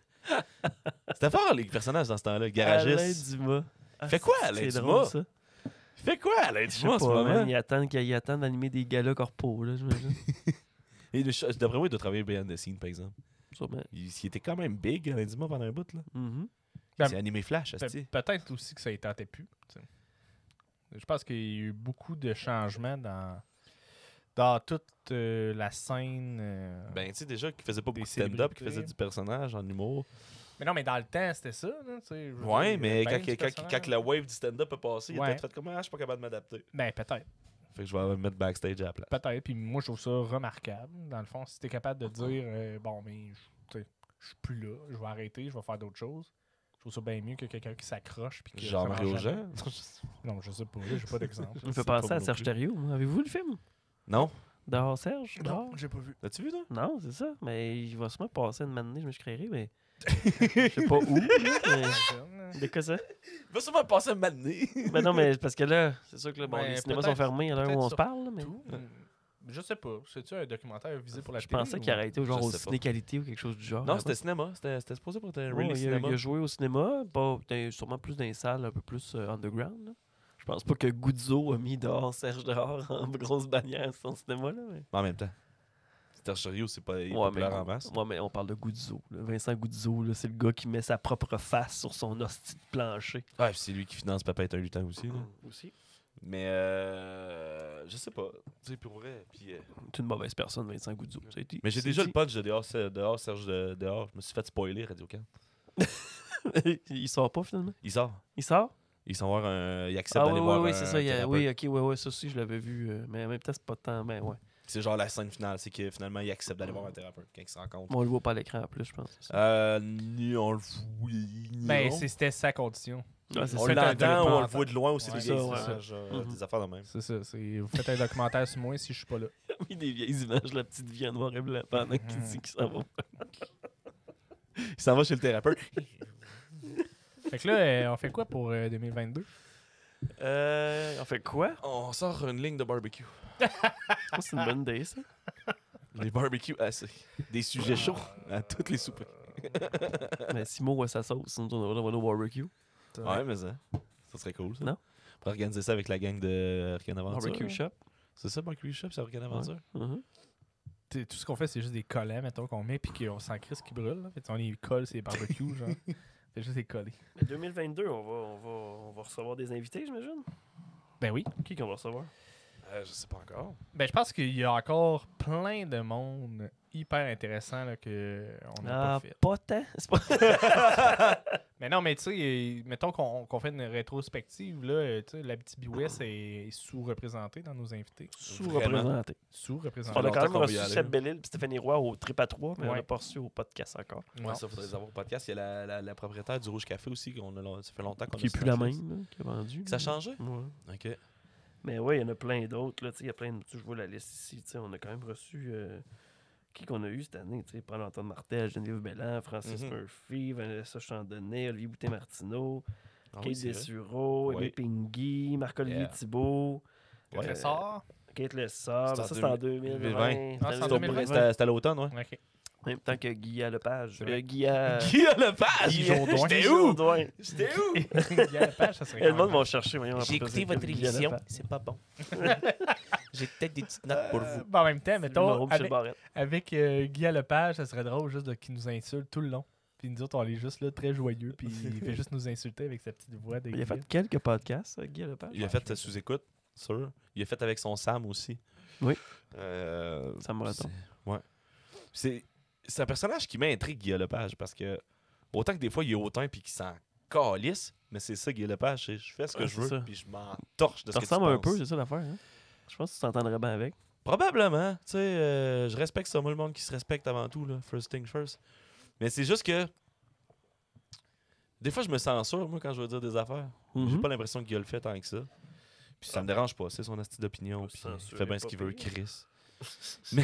C'était fort, les personnages dans ce temps-là. Alain Garagiste. Dumas. Fait quoi, c'est Alain drôle, Dumas? ça. Il fait quoi, Alain Je sais Dumas, en ce pas, man, moment? il attend d'animer des galas corpos, là, j'imagine. Et d'après moi, il doit travailler behind the scene, par exemple. Sûrement. Il était quand même big, Alain Dumas, pendant un bout, là. Mhm. Ben, C'est animé Flash, asti. Peut-être aussi que ça ne tentait plus. Tu sais. Je pense qu'il y a eu beaucoup de changements dans toute la scène. Ben, tu sais, déjà, qu'il faisait pas Des beaucoup de stand-up, qu'il célébrités. faisait du personnage en humour. Mais non, mais dans le temps, c'était ça. Là, tu sais, je veux Ouais, dire, mais ben quand, du quand, personnage. quand la wave du stand-up est passée, il Ouais. a peut-être fait comme, je suis pas capable de m'adapter. Ben, peut-être. Fait que je vais me mettre backstage à la place. Peut-être. Puis moi, je trouve ça remarquable. Dans le fond, si tu es capable de dire, bon, mais tu sais, je suis plus là, je vais arrêter, je vais faire d'autres choses. Je trouve ça bien mieux que quelqu'un qui s'accroche. Puis que Genre ça marche Mario jamais. Jean? Non, je sais pas. Là, j'ai pas d'exemple. Il me sais fait pas penser à moi non Serge plus. Thériault. moi. Avez-vous le film? Non? Dehors Serge? Dehors? j'ai pas vu. L'as-tu vu, toi? Non, c'est ça. Mais il va sûrement passer une matinée, je me suis créé, mais. Je sais pas où. là, mais... De quoi ça? Il va sûrement passer un matinée. Ben non, mais parce que là, c'est sûr que là, bon, Ben, les cinémas peut-être- sont fermés à l'heure où on peut-être se sur parle, là, mais. Tout. Je sais pas. C'est-tu un documentaire visé pour la Je télé? pensais ou- qu'il arrêtait au genre Je au sais pas. ciné-qualité ou quelque chose du genre. Non, là-bas. c'était cinéma. C'était supposé pour être un Ouais, release il cinéma. a joué au cinéma, sûrement plus dans les salles un peu plus underground. Là. Je pense pas que Guzzo a mis dehors Serge dehors en grosse bannière sur son cinéma. Là, mais... Mais en même temps, Serge Thériault, c'est pas il est Ouais, populaire en masse. ouais, mais on parle de Guzzo. Là. Vincent Guzzo, là, c'est le gars qui met sa propre face sur son hostie de plancher. Ouais, puis c'est lui qui finance Papa est un lutin aussi. Là. Aussi. Mais je sais pas. Tu sais, pour vrai. Puis, C'est une mauvaise personne, Vincent Guzzo. Ça a été- mais j'ai c'est déjà dit. le punch de dehors, Serge de dehors. Je me suis fait spoiler Radio-Can. Il sort pas finalement. Il sort. Il sort? Il accepte Ah d'aller oui, voir oui, un c'est ça. thérapeute. Oui, ok, ouais, ça aussi, je l'avais vu. Mais en même temps, c'est pas tant. Ben ouais. C'est genre la scène finale, c'est que finalement il accepte d'aller voir un thérapeute quand ils se rencontrent. Mais on le voit pas à l'écran en plus, je pense. c'est ça. On le oui, Ben, non. c'était sa condition. Ouais, c'est On ça. fait un l'entend ou on le documentaire. voit de loin aussi, Ouais, les ça, vieilles ouais. images, Mhm. des affaires de même. C'est ça. Vous faites un documentaire sur moi si je suis pas là. Oui, des vieilles images, la petite vie en noir et blanc pendant qu'il dit qu'il s'en va. Il s'en va chez le thérapeute. Fait que là, on fait quoi pour 2022? On fait quoi? On sort une ligne de barbecue. Oh, c'est une bonne idée, ça. Les barbecues, des sujets chauds à toutes les soupers. Mais Simon a sa sauce, sinon on va au barbecue. Ouais, mais ça serait cool, ça. Non? Pour organiser ça avec la gang de Arcane Aventure. Barbecue Shop. C'est ça, Barbecue Shop, c'est Arcane Aventure? Mhm. Tout ce qu'on fait, c'est juste des collants, mettons, qu'on met, puis qu'on s'en crisse qui brûlent. Là. Fait, on les colle, c'est barbecues, genre. C'est juste les coller. Mais 2022, on va recevoir des invités, j'imagine. Ben oui. Qui qu'on va recevoir? Je sais pas encore. Ben, je pense qu'il y a encore plein de monde hyper intéressant là, qu'on n'a pas fait. Pas tant. C'est pas... Mais non, mais tu sais, mettons qu'on fait une rétrospective, là, tu sais, la BTB-Ouest est sous-représentée dans nos invités. Sous-représenté. Sous-représentée. On a quand même qu'on va y reçu aller. Seb Bellil et Stéphanie Roy au Trip à 3, mais on Ouais. n'a pas reçu au podcast encore. Ouais, ça, faudrait les avoir au podcast. Il y a la propriétaire du Rouge Café aussi, ça fait longtemps qu'on Qui a est plus la snatché. même, là, qui a vendu. Ça a changé? Ouais. OK. Mais oui, il y en a plein d'autres. Là, tu sais, il y a plein de... Je vois la liste ici. Tu sais, on a quand même reçu... Qui qu'on a eu cette année? Tu sais, Paul-Antoine Martel, Geneviève Belland, Francis Murphy, Vanessa Chandonnet, Olivier Boutin-Martineau, Kate Dessureau, Aimé Oui. Pingui, Marc-Olivier Yeah. Thibault, Le trésor. Kate Lessard. C'est en Ça, c'était en 2020. 2020. Ah, c'est en C'était 2020. C'était à l'automne, ouais. OK. en même temps que Guy Lepage. C'est vrai. Guy Qui a le page? Guy Jourdain. J'étais où? Jourdain. J'étais où? Il y a la page, ça serait Et le quand monde même- va chercher. Voyons, J'ai après, écouté c'est votre Guy émission, Lepage. c'est pas bon. J'ai peut-être des petites notes pour vous. Ben, en même temps, Le mettons, numéro de Michel Barrette. avec Guy Lepage, ça serait drôle juste qu'il nous insulte tout le long. Puis nous autres, on est juste là, très joyeux, puis il fait juste nous insulter avec sa petite voix de Il a Guy. fait quelques podcasts, Guy Lepage. Il a fait sous-écoute, sûr. Il a fait avec son Sam aussi. Oui. Ça me retombe. Ouais. C'est un personnage qui m'intrigue, Guy Lepage, parce que autant que des fois, il est hautain puis qu'il s'en calisse, mais c'est ça, Guy Lepage. Je fais ce que Ouais, je c'est veux, ça. puis je m'en torche de ce Ça que tu ressemble un penses. peu, c'est ça l'affaire. Hein? Je pense que tu t'entendrais bien avec. Probablement. Tu sais, je respecte ça, moi, le monde qui se respecte avant tout, là. First thing first. Mais c'est juste que des fois, je me censure, moi, quand je veux dire des affaires. J'ai Mhm. pas l'impression qu'il a le fait tant que ça. Puis ça me dérange pas, c'est son astuce d'opinion. Pas Puis il censuré, fait bien ce pas qu'il veut, pire. Chris. Mais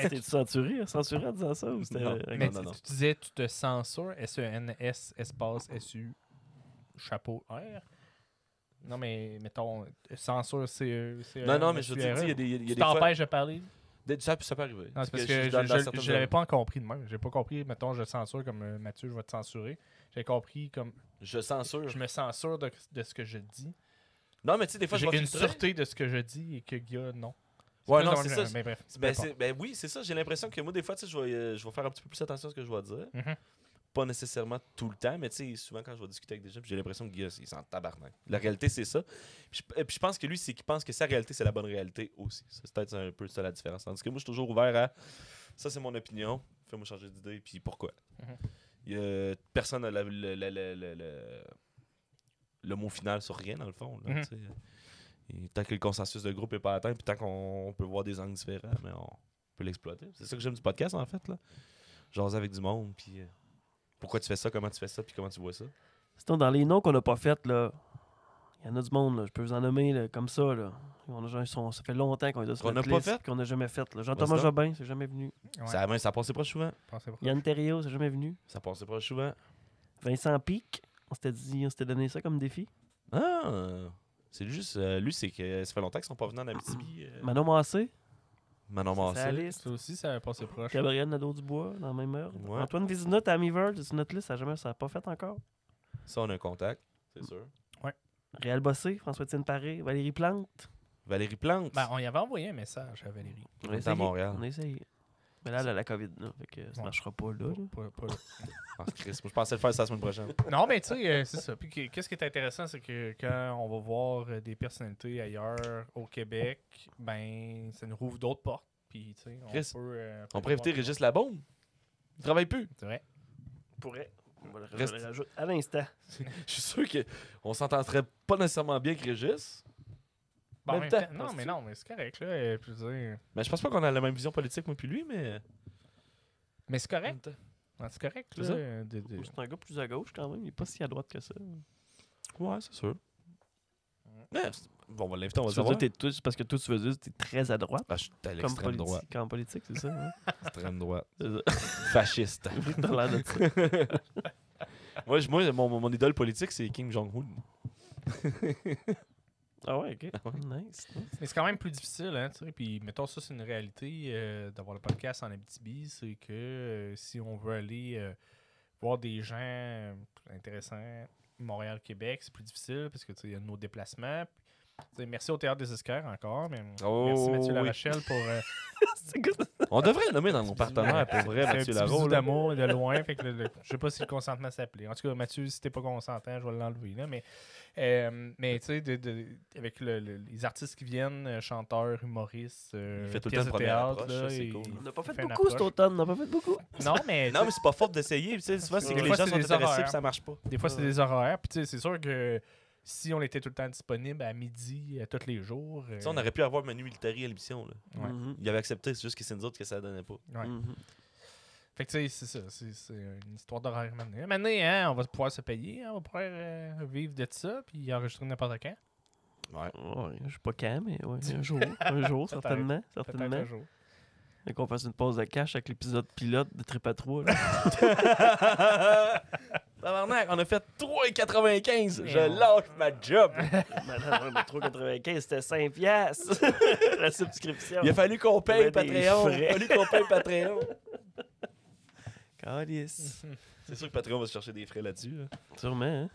t'es-tu censuré en disant ça? Ou c'était... Non. Ok. Mais non. tu disais, tu te censures, S-E-N-S, espace, S-U, chapeau, R. Non, mais mettons, censure, c'est. Non, mais je te dis, il y a des, Tu des fois. t'empêches de parler? Ça peut arriver. Non, c'est parce que je l'avais pas compris de même. J'ai pas compris, mettons, je censure comme Mathieu, je vais te censurer. J'ai compris comme Je censure. je me censure de ce que je dis. Non, mais tu sais, des fois, je J'ai vais une filtrer. sûreté de ce que je dis et que Guy, non. Ouais, plus non, dans c'est le- ça. Mais bref. Ben oui, c'est ça. J'ai l'impression que moi, des fois, tu sais, je vais faire un petit peu plus attention à ce que je vais dire. Mhm. Pas nécessairement tout le temps, mais tu sais, souvent quand je vais discuter avec des gens, puis j'ai l'impression que Guy, il s'en tabarnak. La réalité, c'est ça. Puis je pense que lui, c'est qu'il pense que sa réalité, c'est la bonne réalité aussi. C'est peut-être un peu ça la différence. Tandis que moi, je suis toujours ouvert à ça, c'est mon opinion. Fais-moi changer d'idée, puis pourquoi. Mhm. Il y a personne n'a le mot final sur rien, dans le fond. Là, Mhm. tu sais. Et tant que le consensus de groupe n'est pas atteint, puis tant qu'on peut voir des angles différents, mais on peut l'exploiter. C'est ça que j'aime du podcast, en fait. Là. Jaser avec du monde, puis pourquoi tu fais ça, comment tu fais ça, puis comment tu vois ça. Sinon, dans les noms qu'on n'a pas fait, là, il y en a du monde, là, je peux vous en nommer là, comme ça. Là. Ça fait longtemps qu'on est sur Qu'on notre n'a pas list, fait? puis qu'on n'a jamais fait. Là. Jean-Thomas Vas-y donc. Jobin, c'est jamais venu. Ouais, Ça passait pas souvent. pensez pas. Yann Terriot, c'est jamais venu. Ça passait pas souvent. Vincent Pic, on s'était donné ça comme défi. Ah! C'est juste... lui, c'est que ça fait longtemps qu'ils sont pas venus en Abitibi. Manon Massé, Manon c'est la Massé. liste. Ça aussi, ça a passé proche. Gabriel Nadeau-Dubois, dans la même heure. Ouais. Antoine Vézina, Tammy Verd, c'est sur notre liste, ça n'a pas fait encore. Ça, on a un contact, c'est sûr. Réal Bossé, François-Étienne Paré, Valérie Plante. Valérie Plante. Ben, on y avait envoyé un message à Valérie. On est à Montréal. On a essayé. Mais là, elle a la COVID, là, fait que ça Ouais. marchera pas là. Pas là. Ah, Chris, moi, je pensais le faire ça la semaine prochaine. Non, mais tu sais, c'est ça. Puis qu'est-ce qui est intéressant, c'est que quand on va voir des personnalités ailleurs au Québec, ben, ça nous rouvre d'autres portes. Puis, tu sais, Chris, on On pourrait inviter Régis Labaume. Il travaille plus. C'est vrai. Pourrait. On va le Reste- rajouter à l'instant. Je suis sûr qu'on s'entendrait pas nécessairement bien avec Régis. Bon, en Même même temps, temps, non, penses-tu? mais non, mais c'est correct, là. Je veux dire. Mais je pense pas qu'on a la même vision politique, moi puis lui, mais... Mais c'est en correct. même temps. Ah, c'est correct, C'est là. ça? C'est un gars plus à gauche quand même. Il est pas si à droite que ça. Ouais, c'est sûr. Ouais, bon, on va l'inviter, on va Tu veux savoir. dire, c'est parce que toi, tu veux dire que t'es très à droite. Ah, je suis à Comme l'extrême droite. politique, en politique, c'est ça. Hein? Extrême droite. C'est ça. Fasciste. T'as l'air de ça. Moi, mon idole politique, c'est Kim Jong-un. Ah ouais, ok. Nice. Mais c'est quand même plus difficile, hein, tu sais. Puis, mettons, ça, c'est une réalité d'avoir le podcast en Abitibi. C'est que si on veut aller voir des gens intéressants, Montréal, Québec, c'est plus difficile parce que, tu sais, il y a nos déplacements. Tu sais, merci au Théâtre des Esquerres encore. Mais merci Mathieu Larochelle pour... On devrait le nommer dans nos partenaires, pour vrai, Mathieu Larocque. Larocque. D'amour de loin. Fait que je sais pas si le consentement s'appelait. En tout cas, Mathieu, si t'es pas consentant, je vais l'enlever. Là, mais tu sais, avec les artistes qui viennent, chanteurs, humoristes, Il fait tout le pièces temps de première théâtre, approche, là, ça, c'est et- cool. On n'a pas fait Fait une beaucoup cet approche. automne, on n'a pas fait beaucoup. Non, mais Non, mais c'est pas faute d'essayer. Tu sais, souvent, c'est Des que les fois, gens c'est sont des intéressés horaires. puis ça marche pas. des fois, c'est des horaires. Puis tu sais, c'est sûr que si on était tout le temps disponible à midi, tous les jours... Tu sais, on aurait pu avoir Manu Militari à l'émission. Là. Ouais. Mhm. Il avait accepté, c'est juste que c'est nous autres que ça donnait pas. Ouais. Mhm. Fait que tu sais, c'est ça. C'est une histoire d'horaire maintenant. Maintenant, hein, on va pouvoir se payer. Hein, on va pouvoir vivre de ça puis enregistrer n'importe quand. Ouais. Ouais, je sais pas quand, mais ouais, un jour. Un jour, Peut-être. certainement. Peut-être certainement. un jour. Et qu'on fasse une pause de cash avec l'épisode pilote de Trip à 3. Là. Tabarnak, on a fait 3,95. Je Mais on- lâche ma job. Madame, le 3,95, c'était 5 piastres. La subscription. Il a fallu qu'on paye Il y avait des Patreon. Il frais. a fallu qu'on paye Patreon. Calice. C'est sûr que Patreon va se chercher des frais là-dessus. Là. Sûrement, hein?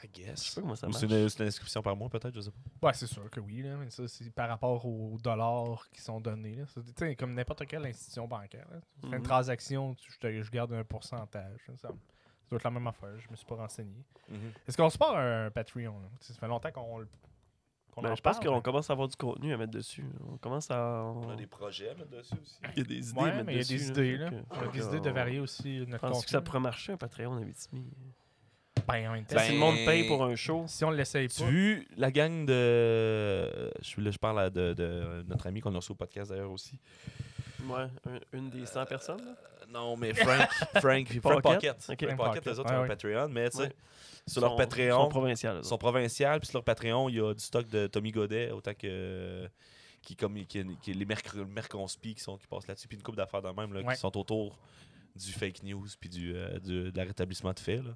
I Je guess. sais pas comment ça Ou marche. c'est une inscription par mois, peut-être, je sais pas. Ouais, c'est sûr que oui, là, mais ça, c'est par rapport aux dollars qui sont donnés. Là. Tu sais, comme n'importe quelle institution bancaire. Là. Tu fais une Mhm. transaction, je garde un pourcentage. Là. Ça doit être la même affaire, je me suis pas renseigné. Mhm. Est-ce qu'on se part un Patreon? Là? Ça fait longtemps qu'on Ben, en je pense parle, qu'on mais- commence à avoir du contenu à mettre dessus. On commence à. On a des projets à mettre dessus aussi. Il y a des idées. Ouais, à mettre mais il y a dessus, des idées. Fait Là. que- Il y a fait des que idées de on- varier aussi notre Penses-tu contenu. que ça pourrait marcher, un Patreon en Abitibi? Ben, en même temps, Ben, Si le monde paye pour un show. si on l'essaye Tu pas... vu la gang de. Je parle de notre ami qu'on a reçu au podcast d'ailleurs aussi. Ouais, une des 100 personnes. Là. Non, mais Frank Pocket? Pocket. Ok. Frank Pocket, eux autres, Ouais, ont un ouais. Patreon, mais tu sais, Ouais. sur leur Sont Patreon, provinciales. ils sont provinciales, puis sur leur Patreon, il y a du stock de Tommy Godet, autant que. Qui les merconspis qui passent là-dessus, puis une couple d'affaires de même là, Ouais. qui sont autour du fake news puis de la rétablissement de faits. Là.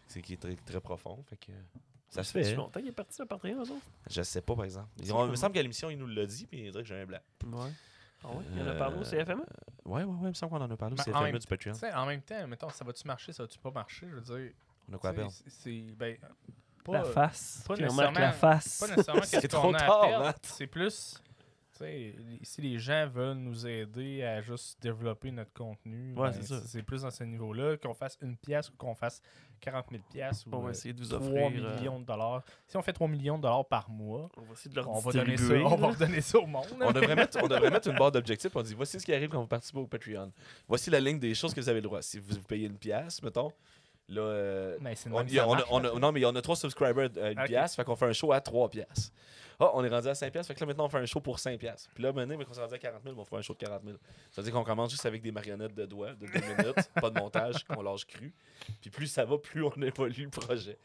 C'est qui est très, très profond. Fait que ça se fait. C'est Hein. longtemps qu'il est parti, le Patreon, eux autres? Je sais pas, par exemple. Il me semble qu'à l'émission, il nous l'a dit, mais il dirait que j'ai un blanc. Ouais. Ah ouais? Il y en a parlé au CFME? Ouais, il me semble qu'on en a parlé. Ben, C'est en le même- fameux du Patreon. Tu sais, en même temps, mettons, ça va-tu marcher, ça va-tu pas marcher? Je veux dire, On a quoi à tu sais, perdre? ben, pas, La face. pas Qui remarque la nécessairement- face. pas nécessairement C'est qu'est-ce trop qu'on a à tard, perdre. Matt. C'est plus, tu sais, si les gens veulent nous aider à juste développer notre contenu, Ouais, ben, c'est ça. c'est plus dans ce niveau-là, qu'on fasse une pièce ou qu'on fasse 40 000 pièces ou On va essayer de vous 3 offrir. millions de dollars. Si on fait 3 millions de dollars par mois, On va essayer de leur on va donner ça, distribuer. on va là. redonner ça au monde. On devrait mettre une barre d'objectifs. On dit voici ce qui arrive quand vous participez au Patreon. Voici la ligne des choses que vous avez le droit. Si vous payez une pièce, mettons, là. Mais c'est de On, même il y a- ça on a- marche, on a- là. non, mais il y en a 3 subscribers à une Ok. pièce, fait qu'on fait un show à 3 pièces. Ah, on est rendu à 5 pièces, fait que là maintenant on fait un show pour 5 pièces. Puis là maintenant, mais qu'on s'est rendu à 40 000, on fait un show de 40 000. Ça veut dire qu'on commence juste avec des marionnettes de doigts de 2 minutes, pas de montage, qu'on lâche cru. Puis plus ça va, plus on évolue le projet.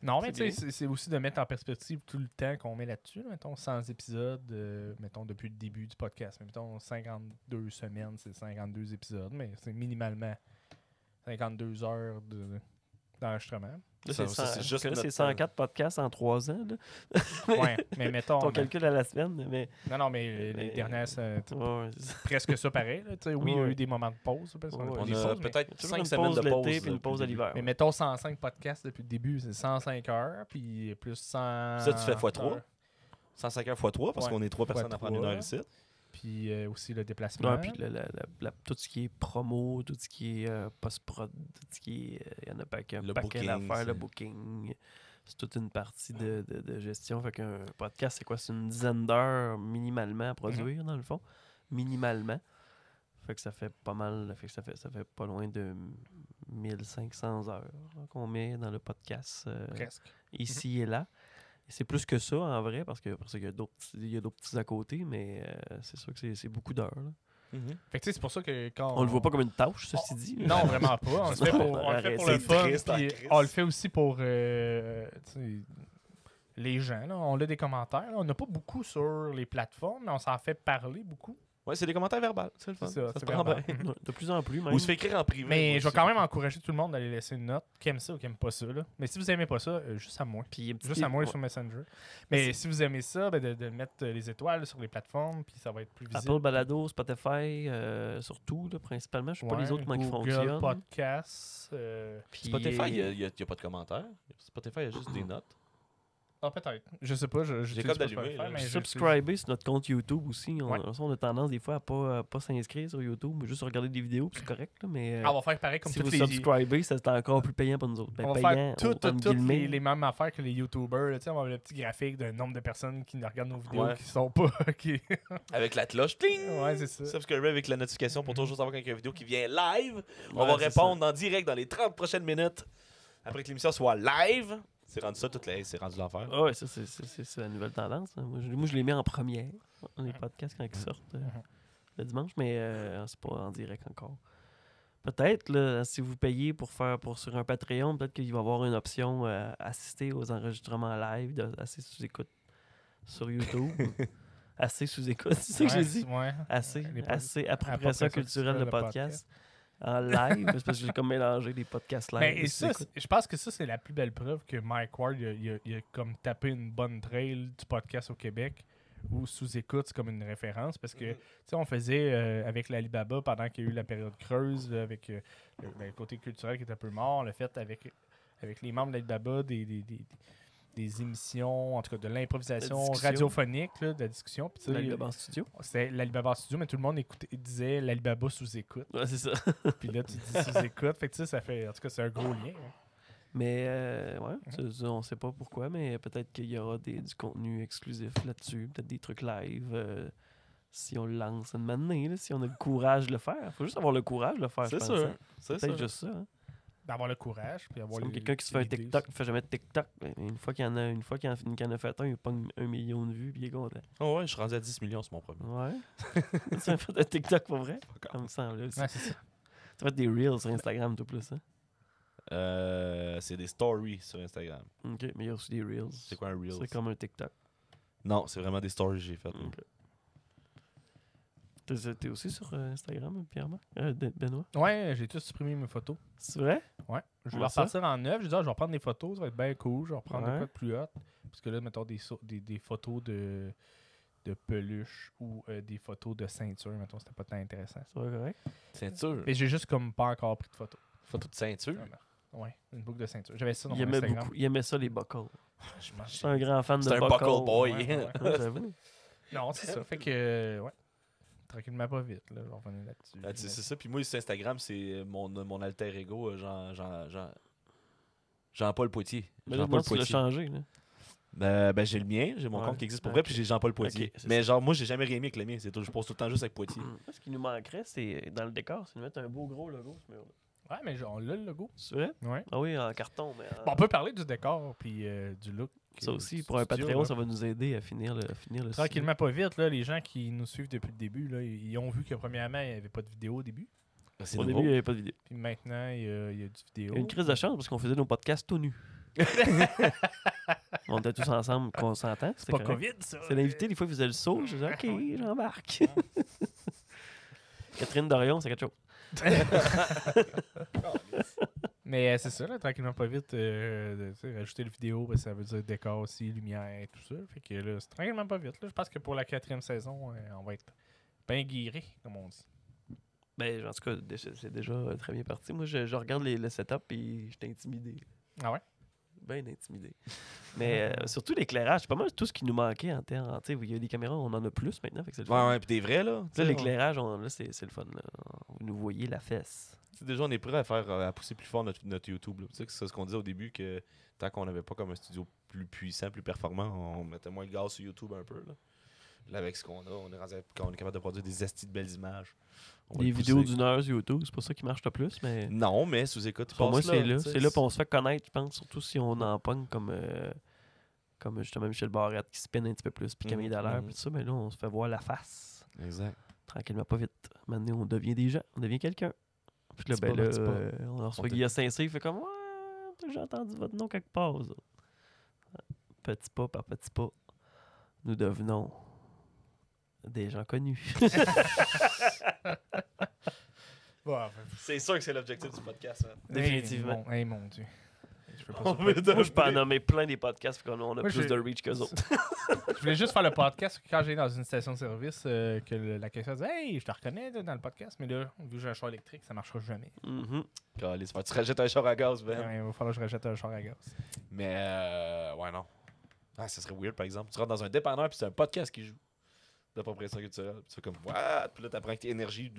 Non, mais C'est tu sais, c'est aussi de mettre en perspective tout le temps qu'on met là-dessus. Là. Mettons 100 épisodes, mettons depuis le début du podcast. Mais mettons 52 semaines, c'est 52 épisodes, mais c'est minimalement 52 heures d'enregistrement. Là, Ça, c'est ça, 100 c'est juste là, c'est notre 104 podcasts en 3 ans. Là. Ouais, mais mettons. Ton calcul à la semaine, mais. Non, mais les Mais- dernières, c'est Ouais, c'est ça. presque ça pareil. Là. Tu sais, oui, il y a Ouais. eu des moments de pause. Parce qu'on a Ouais, pris On des a pauses, mais- peut-être Toujours 5 une semaines pause de l'été pause. puis là, une pause depuis le l'hiver. Mais mettons 105 podcasts depuis le début, c'est 105 heures, puis plus 100. Ça, tu fais x3? heures. début. 105 heures x3, parce Ouais. qu'on est 3 personnes Fois à prendre une 3. heure ici. Puis aussi le déplacement. Ouais, puis tout ce qui est promo, tout ce qui est post-prod, tout ce qui est. Il y en a pas qu'un Le paquet booking, d'affaires, le c'est- booking. C'est toute une partie de gestion. Fait qu'un podcast, c'est quoi? C'est une dizaine d'heures minimalement à produire, dans le fond. Minimalement. Fait que ça fait pas mal. Fait que ça fait pas loin de 1500 heures qu'on met dans le podcast Presque. ici et là. Et c'est plus que ça, en vrai, parce qu'il y a d'autres petits à côté, mais c'est sûr que c'est beaucoup d'heures. là. Fait que tu sais, c'est pour ça que quand. On le voit pas comme une tâche, ceci dit. Non, vraiment pas. On le fait pour, on le fait pour le C'est fun. triste en Puis Christ. on le fait aussi pour tu sais, les gens. Là. On a des commentaires. là. On n'a pas beaucoup sur les plateformes, mais on s'en fait parler beaucoup. Ouais, c'est des commentaires verbaux. C'est le fun. C'est ça, Ça se c'est prend verbal. bien. Ouais, de plus en plus, même. Ou se fait écrire en privé. Mais moi je vais aussi. quand même encourager tout le monde d'aller laisser une note, qui aime ça ou qui aime pas ça. Là. Mais si vous aimez pas ça, juste à moi. Puis, un petit Juste à moi ouais. sur Messenger. Mais si vous aimez ça, ben, de mettre les étoiles sur les plateformes, puis ça va être plus visible. Apple Balado, Spotify, surtout, là, principalement. Je sais pas les autres comment ils Google fonctionnent. Podcast. Puis- Spotify, il n'y a pas de commentaires. Spotify, il y a juste des notes. Ah, peut-être. Je sais pas. Je J'ai utilise comme pas d'allumer, Spotify, là. mais Subscriber sur notre compte YouTube aussi. Ouais. On a tendance des fois à pas s'inscrire sur YouTube, mais juste regarder des vidéos, puis c'est correct. Là, mais Ah, on va faire pareil comme si toutes vous les... subscribez, ça c'est encore plus payant pour nous autres. Ben, On va payant, faire toutes entre guillemets. les mêmes affaires que les YouTubers. là. Tu sais, on va avoir le petit graphique d'un nombre de personnes qui regardent nos vidéos Ouais. qui sont pas... qui... Avec la cloche, cling! Ouais, c'est ça. Subscriber avec la notification pour toujours savoir quand il y a une vidéo qui vient live. On Ouais, va c'est répondre en direct dans les 30 prochaines minutes. Après que l'émission soit live. C'est rendu ça, c'est rendu l'enfer. Ah ouais, ça, c'est la nouvelle tendance. Hein. Moi, je les mets en première, les podcasts, quand ils sortent le dimanche, mais c'est pas en direct encore. Peut-être, là, si vous payez sur un Patreon, peut-être qu'il va y avoir une option assister aux enregistrements live, assez sous-écoute sur YouTube. Assez sous-écoute, c'est ça que j'ai dit? Ouais. Assez, Les pod- assez, après après ça, ça, culturel, culturel, le le podcast. En live, c'est parce que j'ai comme mélangé des podcasts live. Ben, et et ça, sous-écoute. je pense que ça, c'est la plus belle preuve que Mike Ward il a comme tapé une bonne trail du podcast au Québec ou sous-écoute, c'est comme une référence parce que, tu sais, on faisait avec l'Alibaba pendant qu'il y a eu la période creuse, là, avec le côté culturel qui est un peu mort, le fait avec les membres de l'Alibaba, des émissions, en tout cas de l'improvisation La discussion. radiophonique, là, de la discussion. Puis, tu sais, L'Alibaba en studio. c'était l'Alibaba en studio, mais tout le monde disait l'Alibaba sous-écoute. Ouais, c'est ça. Puis là, tu dis sous-écoute. Fait que tu sais, ça fait. En tout cas, c'est un gros lien. hein. Mais ouais, on sait pas pourquoi, mais peut-être qu'il y aura du contenu exclusif là-dessus, peut-être des trucs live. Si on le lance une matinée, si on a le courage de le faire. Faut juste avoir le courage de le faire, je C'est pense, sûr. hein. C'est Peut-être sûr. juste ça. Hein. D'avoir le courage. Puis avoir C'est comme les- quelqu'un qui se fait un l'idée TikTok, aussi. qui fait jamais de TikTok. Ben, une fois qu'il y en a fait un, il pogne 1 million de vues, puis il est content. Oh ouais, je suis rendu à 10 millions sur mon premier. Ouais. Tu as fait un TikTok pour vrai? Comme ça, là aussi. Ouais, c'est ça. Tu as fait des Reels sur Instagram, tout plus, hein? C'est des stories sur Instagram. Ok, mais il y a aussi des Reels. C'est quoi un Reel? C'est comme un TikTok. Non, c'est vraiment des stories que j'ai faites. Ok. T'es aussi sur Instagram, Pierre-Marc? Benoît? Ouais, j'ai tout supprimé mes photos. C'est vrai? Ouais. Je vais Comment ça? repartir en neuf. Je dis, je vais reprendre des photos. Ça va être bien cool. Je vais reprendre Ouais. des quoi de plus hot. Parce que là, mettons des photos de peluche ou des photos de ceinture. Mettons, c'était pas tant intéressant. C'est vrai, correct? Ceinture. Mais j'ai juste comme pas encore pris de photos. Photo de ceinture. Ouais, une boucle de ceinture. J'avais ça dans Il mon aimait Instagram. beaucoup. Il aimait ça, les buckles. Je mange- C'est un grand fan de C'est un buckles. buckle boy. Ouais, ouais. Ouais, j'avoue. Non, c'est ça. Fait que, ouais. Tranquillement, pas vite. Là. Je vais revenir là-dessus. Ah, tu sais, c'est ça. Puis moi, sur Instagram, c'est mon alter ego, Jean-Paul Poitier. Mais là, Jean-Paul non, tu l'as changé, là. Ben, j'ai le mien, j'ai mon Ouais. compte qui existe pour Ok. vrai, puis j'ai Jean-Paul Poitier. Ok, c'est Mais ça. genre, moi, j'ai jamais rien mis avec le mien. Je pose tout le temps juste avec Poitier. Ce qui nous manquerait, c'est dans le décor, c'est de mettre un beau gros logo, ce mur-là. Ouais, mais on l'a le logo. C'est vrai? Ouais. Ah oui, en carton, mais Bon, on peut parler du décor puis du look. ça aussi, du pour un studio, Patreon, là. ça va nous aider à finir le Tranquillement, pas vite, là, les gens qui nous suivent depuis le début, là, ils ont vu que premièrement, il n'y avait pas de vidéo au début. C'est Au nouveau. début, il n'y avait pas de vidéo. Puis maintenant, il y a du Il vidéo. y a une crise de chance parce qu'on faisait nos podcasts tout nus. On était tous ensemble, qu'on s'entend. C'est pas COVID, ça. C'est l'invité, des fois, il faisait le saut. Je disais, OK, j'embarque. Catherine Dorion, c'est quelque chose. Mais c'est ça, là, tranquillement, pas vite. Tu sais, rajouter le vidéo, ben, ça veut dire décor aussi, lumière, tout ça. Fait que là, c'est tranquillement pas vite. Là. Je pense que pour la 4e saison, on va être bien guéri, comme on dit. Ben, en tout cas, c'est déjà très bien parti. Moi, je regarde le setup et je suis intimidé. Ah ouais? Bien intimidé. Mais surtout l'éclairage, c'est pas mal tout ce qui nous manquait en termes. Tu sais, il y a des caméras, on en a plus maintenant. Fait que c'est le Ouais, fun. ouais, puis des vrais, là. Là, l'éclairage, là, c'est le fun. Là. Vous nous voyez la fesse. Tu sais, déjà, on est prêt à pousser plus fort notre YouTube. Là. Tu sais, c'est ce qu'on disait au début, que tant qu'on n'avait pas comme un studio plus puissant, plus performant, on mettait moins le gaz sur YouTube un peu. Là, avec ce qu'on a, on est rendu quand on est capable de produire des astis de belles images. On va Des le vidéos pousser. d'une heure sur YouTube, c'est pas ça qui marche le plus, mais Non, mais sous-écoute, pour moi, c'est là. tu sais, C'est là qu'on se fait connaître, je pense, surtout si on en pogne comme justement Michel Barrette qui spin un petit peu plus, puis Camille Dallaire, puis tout ça, mais là, on se fait voir la face. Exact. Tranquillement, pas vite. Maintenant, on devient des gens, on devient quelqu'un. Puis là, Petit ben pas, là, petit pas. on reçoit On Guillaume Saint-Cyr, il fait comme, ouais, j'ai entendu votre nom quelque part, vous autres. Petit pas par petit pas, nous devenons Des gens connus. Bon, enfin, C'est sûr que c'est l'objectif du podcast. Hein. Définitivement. Mon Dieu. Je peux pas On ça. veut Moi, je peux en donner- nommer plein des podcasts, puis on a Moi, plus j'ai- de reach qu'eux autres. Je voulais juste faire le podcast quand j'allais dans une station de service que la caissière disait Hey, je te reconnais toi, dans le podcast, mais là, vu que j'ai un char électrique, ça marchera jamais. Mhm. Calisse, tu rajoutes un char à gaz, Ben. Ouais, il va falloir que je rachète un char à gaz. Mais, ouais, non. Ah, ça serait weird, par exemple. Tu rentres dans un dépanneur, puis c'est un podcast qui joue d'appropriation culturelle. Puis tu fais comme, what? Puis là, t'apprends que t'es énergie,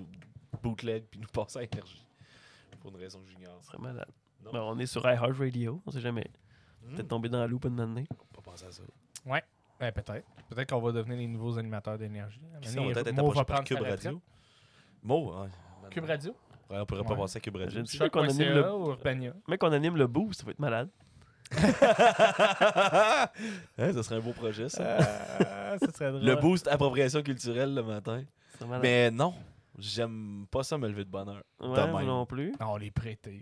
bootleg, puis nous passer à énergie. Pour une raison que j'ignore. Ce serait malade. Non. Ben, on est sur iHeartRadio, on sait jamais. Peut-être tomber dans la loupe une année. Pas penser à ça. Ouais, peut-être. Peut-être qu'on va devenir les nouveaux animateurs d'énergie. Puis ça, on va peut-être être Mo va approché par prendre sa Cube retraite. Radio. Mo, ouais. Cube Radio? Ouais, on pourrait pas Ouais. passer à Cube Radio. J'ai dit Choc qu'on anime .ca le... ou Urbania? Mec, on anime le boost, ça va être malade. Hein, ça serait un beau projet, ça. Ça serait drôle. Le boost appropriation culturelle le matin. C'est malade. Mais non, j'aime pas ça me lever de bonne heure. Ouais, de moi même. non plus. Non, on les pré-tape.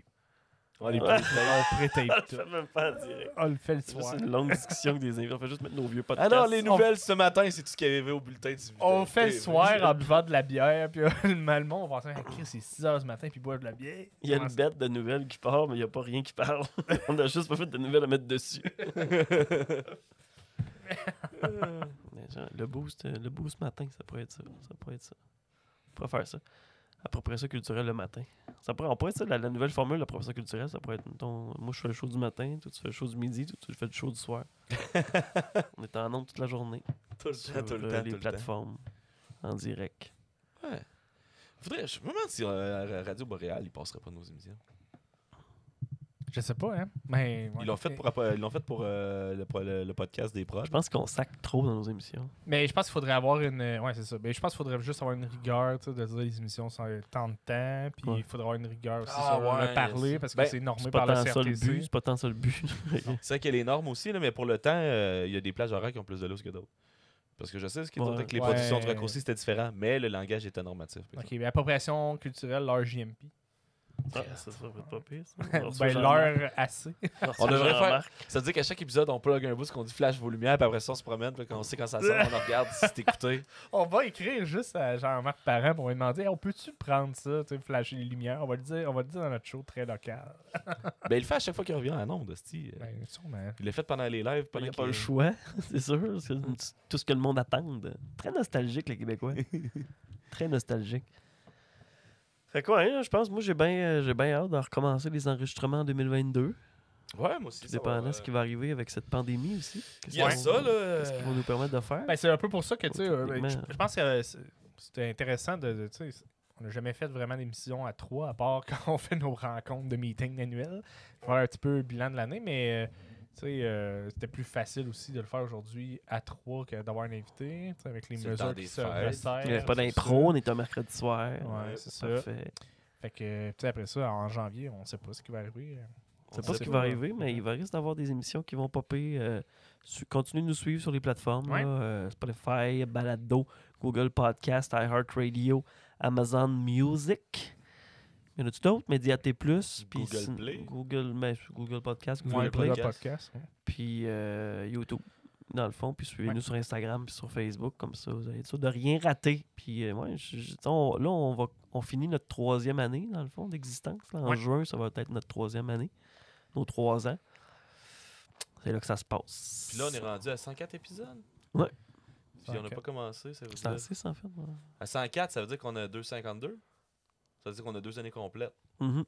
On est Ouais. pas On pré-tape On tout. le fait même pas en direct. On le fait le C'est soir. juste une longue discussion avec des invités. On fait juste mettre nos vieux Ah podcasts. non, les nouvelles ce matin, c'est tout ce qu'il y avait au bulletin du On fait le soir en buvant de la bière, puis le Malmont, on va penser, Chris, c'est 6 h ce matin, puis boire de la bière. Il y a une bête de nouvelles qui part, mais il n'y a pas rien qui parle. On a juste pas fait de nouvelles à mettre dessus. Mais genre, le boost matin, ça pourrait être ça. Ça pourrait être ça. On pourrait faire ça. Appropriation culturelle le matin. Ça pourrait, on pourrait être ça, la nouvelle formule d'appropriation culturelle, ça pourrait être, mettons, moi je fais le show du matin, toi tu fais le show du midi, toi tu fais le show du soir. On est en ondes toute la journée. Tout le Sur temps, tout le temps, les tout le temps. plateformes. En direct. Ouais. Je me demande si Radio Boréal, il passerait pas nos émissions. Je sais pas, hein. Mais, ouais. Ils l'ont fait pour le podcast des prods. Je pense qu'on sac trop dans nos émissions. Mais je pense qu'il faudrait avoir une. Ouais, c'est ça. Mais je pense qu'il faudrait juste avoir une rigueur, tu sais, de dire les émissions sont tant de temps, puis Ouais. il faudrait avoir une rigueur aussi Ah, sur ouais, le parler, parce que ben, c'est normé C'est par pas la tant ça le but. CRTC. C'est pas tant ça le but. C'est vrai qu'il y a les normes aussi, là, mais pour le temps, il y a des plages horaires qui ont plus de lousse que d'autres. Parce que je sais ce qui est Ouais. avec les Ouais. productions du raccourci, c'était différent, mais le langage était normatif. Ok, mais appropriation culturelle, l'heure JMP. Ah, ça serait pas pire, ça. On reçoit Ben, Jean-Marc. l'heure assez. On devrait faire. Jean-Marc. Ça veut dire qu'à chaque épisode, on plug un bout, qu'on dit flash vos lumières, puis après ça, on se promène, puis quand on sait quand ça sort, on regarde si c'est écouté. On va écrire juste à Jean-Marc Parent pour lui demander Hey, on peut-tu prendre ça, tu sais, flasher les lumières? On va le dire dans notre show très local. Ben, il le fait à chaque fois qu'il revient à Onde, hostie. Ben, sûrement. Il l'a fait pendant les lives. Il Pendant n'y a pas qu'il- le choix, c'est sûr. C'est tout ce que le monde attend. Très nostalgique, les Québécois. Très nostalgique. Fait quoi, hein, je pense, moi, j'ai bien hâte de recommencer les enregistrements en 2022. Ouais, moi aussi. Tout dépendant de ce qui va arriver avec cette pandémie aussi. Il y a ça, là. Qu'est-ce qu'ils vont nous permettre de faire? Ben, c'est un peu pour ça que, tu sais, Techniquement. je pense que c'était intéressant tu sais, on n'a jamais fait vraiment d'émission à 3, à part quand on fait nos rencontres de meeting annuels. Faire un petit peu le bilan de l'année, mais tu sais, c'était plus facile aussi de le faire aujourd'hui à 3 que d'avoir un invité, tu sais, avec les C'est le temps mesures des qui se fêtes. resserrent. Il n'y avait pas tout d'impro, ça. on est un mercredi soir. Ouais, c'est ça. Parfait. Fait que, tu sais, après ça, en janvier, on sait pas ce qui va arriver. C'est On pas sait ce qui pas. va arriver, mais il va risque d'avoir des émissions qui vont popper. Continuez de nous suivre sur les plateformes. Ouais. Là, Spotify, Balado, Google Podcast, iHeartRadio, Amazon Music. Il y en a-tu d'autres? Médiaté Plus. puis Google Play. Google Podcast, Ouais, Google Ouais, Play. le podcast. Ouais. Puis YouTube, dans le fond. Puis suivez-nous Ouais. sur Instagram puis sur Facebook. Comme ça, vous allez être sûr de rien rater. Puis ouais, on finit notre 3e année, dans le fond, d'existence. Là. En Ouais. juin, ça va être notre 3e année. Nos 3 ans. C'est là que ça se passe. Puis là, on est rendu à 104 épisodes. Ouais. Puis on n'a 104. pas commencé, ça veut C'est dire. assez, ça, en fait. Ouais. À 104, ça veut dire qu'on a 252. Ça veut dire qu'on a 2 années complètes. Mhm.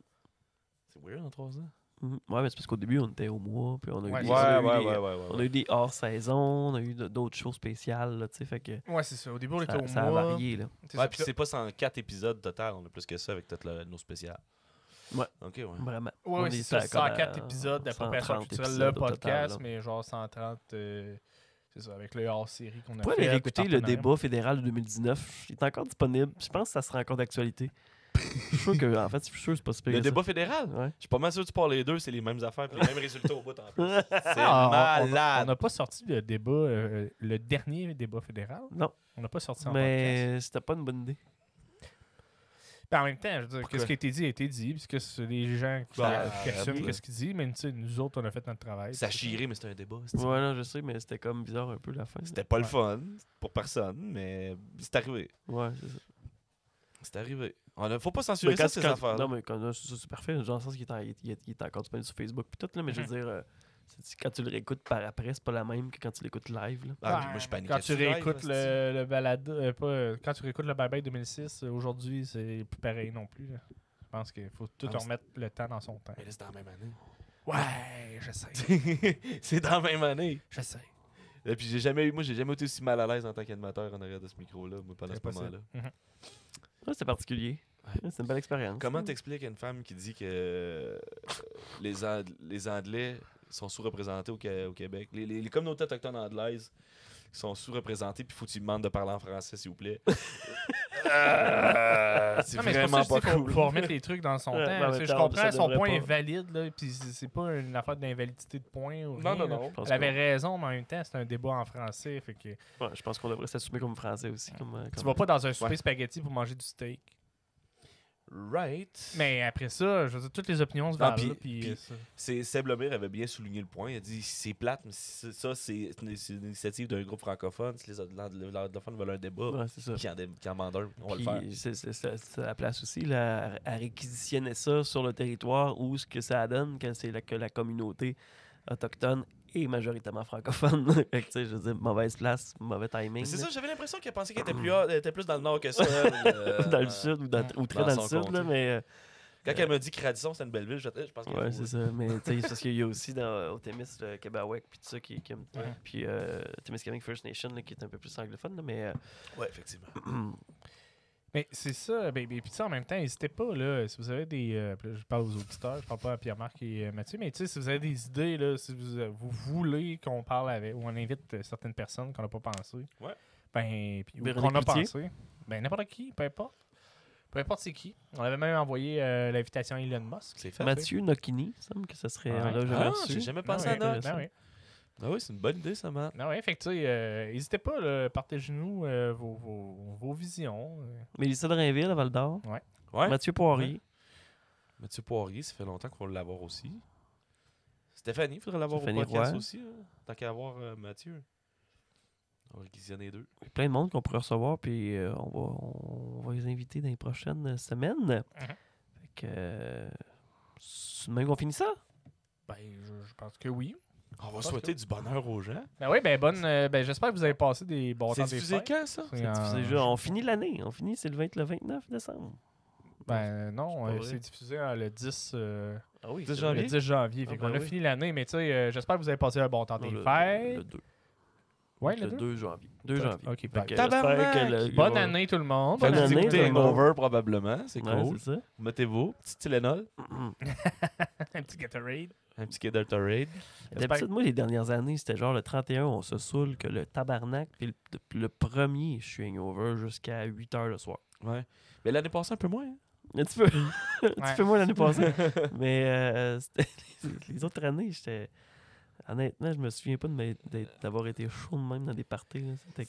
C'est weird en 3 ans. Mhm. Ouais, mais c'est parce qu'au début, on était au mois. Puis on a eu Ouais, des, ouais, on a eu des hors-saisons. On a eu d'autres choses spéciales. Là, tu sais, fait que Ouais, c'est ça. Au début, on était au ça a mois. varié. Là. C'est Ouais, ça. puis c'est pas 104 épisodes total, on a plus que ça avec toutes nos spéciales. Ouais. Ok, ouais. Vraiment. Ouais, On ouais, est c'est ça. comme à 104 épisodes d'appropriation 130 culturelle, épisodes le au total, podcast, là. mais genre 130. C'est ça, avec le hors-série qu'on a Vous pouvez fait. aller avec réécouter des le partenaires. débat fédéral de 2019. Il est encore disponible. Je pense que ça sera encore d'actualité. Je suis sûr que, en fait, je suis sûr que c'est pas super. Le débat fédéral? Ouais. Je suis pas mal sûr que tu parles les deux, c'est les mêmes affaires puis les mêmes résultats au bout en plus. C'est Ah, on malade. n'a pas sorti le débat, le dernier débat fédéral. Non, On n'a pas sorti en podcast. mais c'était pas une bonne idée. En même temps, je veux dire, Pourquoi? qu'est-ce qui a été dit a été dit, puisque c'est les gens qui assument oui. qu'est-ce qu'ils disent, mais tu sais, nous autres, on a fait notre travail. Ça a chiré, mais c'était un débat. Ouais, non, je sais, mais c'était comme bizarre un peu la fin. C'était pas le Ouais. fun pour personne, mais c'est arrivé. Ouais, c'est ça. C'est arrivé. Faut pas censurer ça, ces affaires. Non, mais quand, c'est parfait. Dans le sens qu'il est encore disponible sur Facebook puis tout, là, mais je veux dire, quand tu le réécoutes par après, c'est pas la même que quand tu l'écoutes live. Là. Ah, puis moi, je paniquais Quand tu dessus live, réécoutes là, le balado, quand tu réécoutes le Bye Bye 2006, aujourd'hui, c'est plus pareil non plus. Là. Je pense qu'il faut tout Ah, remettre le temps dans son temps. Mais là, c'est dans la même année. Ouais, je sais. C'est dans la même année. Je sais. Et puis j'ai jamais été aussi mal à l'aise en tant qu'animateur en arrière de ce micro-là, moi, pendant ce moment-là. Ouais, c'est particulier. Ouais. C'est une belle expérience. Comment t'expliques à une femme qui dit que les Anglais sont sous-représentés au Québec? Les communautés autochtones anglaises sont sous-représentées, puis faut que tu demandes de parler en français, s'il vous plaît. C'est Non, mais vraiment c'est pour ça pas que je dis, cool. faut remettre les trucs dans son Ouais, mais en temps. même Je temps, comprends, ça son devrait point pas. est valide, là, puis c'est pas une affaire d'invalidité de points. Ou Non, rien, non, là. non. Je pense Elle avait qu'on- raison, mais en même temps, c'est un débat en français. Fait que Ouais, je pense qu'on devrait s'assumer comme français aussi. tu vas pas dans un souper spaghetti pour manger du steak. Right. Mais après ça, je veux dire, toutes les opinions se Ah, valent. puis- là, puis, puis- ça. Seb Lemire avait bien souligné le point. Il a dit c'est plate, mais c'est une initiative d'un groupe francophone. Si les anglophones veulent un débat, Ouais, c'est ça. qui en demandent un, on va le Puis faire. c'est la place aussi là, à réquisitionner ça sur le territoire où ce que ça donne quand c'est que la communauté autochtone est majoritairement francophone. Fait que, tu sais, je veux dire, mauvaise place, mauvais timing. Mais c'est là. ça, j'avais l'impression qu'elle pensait qu'elle était plus dans le nord que ça. Dans le sud ou très dans le son sud, comté. là, mais Quand elle m'a dit que Radisson c'était une belle ville, je pense que ouais, c'est ça. Mais tu sais, c'est parce qu'il y a aussi au Témis, le Québec, puis tout ça, puis Témiscamingue First Nation, là, qui est un peu plus anglophone, là, mais Ouais, effectivement. Mais c'est ça. Puis ça, en même temps, n'hésitez pas, là, si vous avez des... puis là, je parle aux auditeurs, je parle pas à Pierre-Marc et Mathieu, mais tu sais, si vous avez des idées, là, si vous voulez qu'on parle avec, ou on invite certaines personnes qu'on n'a pas pensé, Ouais. ben, puis, ou Véronique qu'on a Cloutier. pensé, ben n'importe qui, peu importe. Peu importe c'est qui. On avait même envoyé l'invitation à Elon Musk. C'est fait. Mathieu Nokini, il semble que ça serait Ouais. là, Ah, reçu. j'ai jamais Ben pensé oui, à Nox. ben oui. Ah oui, c'est une bonne idée, ça, Matt. Ben oui, fait que tu sais, n'hésitez pas, là, partagez-nous vos visions. Mélissa de Rainville, à Val d'Or. Ouais. Mathieu Poirier. Mathieu Poirier, ça fait longtemps qu'on veut l'avoir aussi. Stéphanie, il faudrait l'avoir au Stéphanie podcast Roy. aussi. Hein, tant qu'à avoir Mathieu. On va réquisitionner les deux. Il y a plein de monde qu'on pourrait recevoir, puis on va les inviter dans les prochaines semaines. Fait que. C'est même qu'on finit ça? Ben, je pense que oui. On va souhaiter du bonheur aux gens. Ben oui, ben bonne. Ben j'espère que vous avez passé des bons temps C'est des diffusé fêtes. quand, ça? C'est en- C'est juste- on finit l'année. On finit, c'est le 29 décembre. Ben non, C'est pas vrai. c'est diffusé le 10, Ah oui, 10 c'est janvier? le 10 janvier. Ah, Fait ben qu'on a oui. fini l'année, mais tu sais, j'espère que vous avez passé un bon temps vrai. des Non, fêtes. le 2. Ouais, Le le 2. 2 janvier. 2 janvier. Ok, Fait ben, que j'espère Tabarnak! que le- bonne ouais. année tout le monde. Bonne Bonne année, année, tout le monde. hangover probablement. C'est Ouais, cool. c'est ça. Mettez-vous. Petit Tylenol. Un petit Gatorade. Un petit Gatorade. D'habitude, moi, les dernières années, c'était genre le 31, on se saoule que le tabarnak. Puis le premier, je suis hangover jusqu'à 8 h le soir. Ouais. Mais l'année passée, un peu moins. Hein? Un petit peu. Un Ouais. petit peu moins l'année passée. Mais les autres années, j'étais. Honnêtement, je me souviens pas d'avoir été chaud de même dans des parties. Là. C'était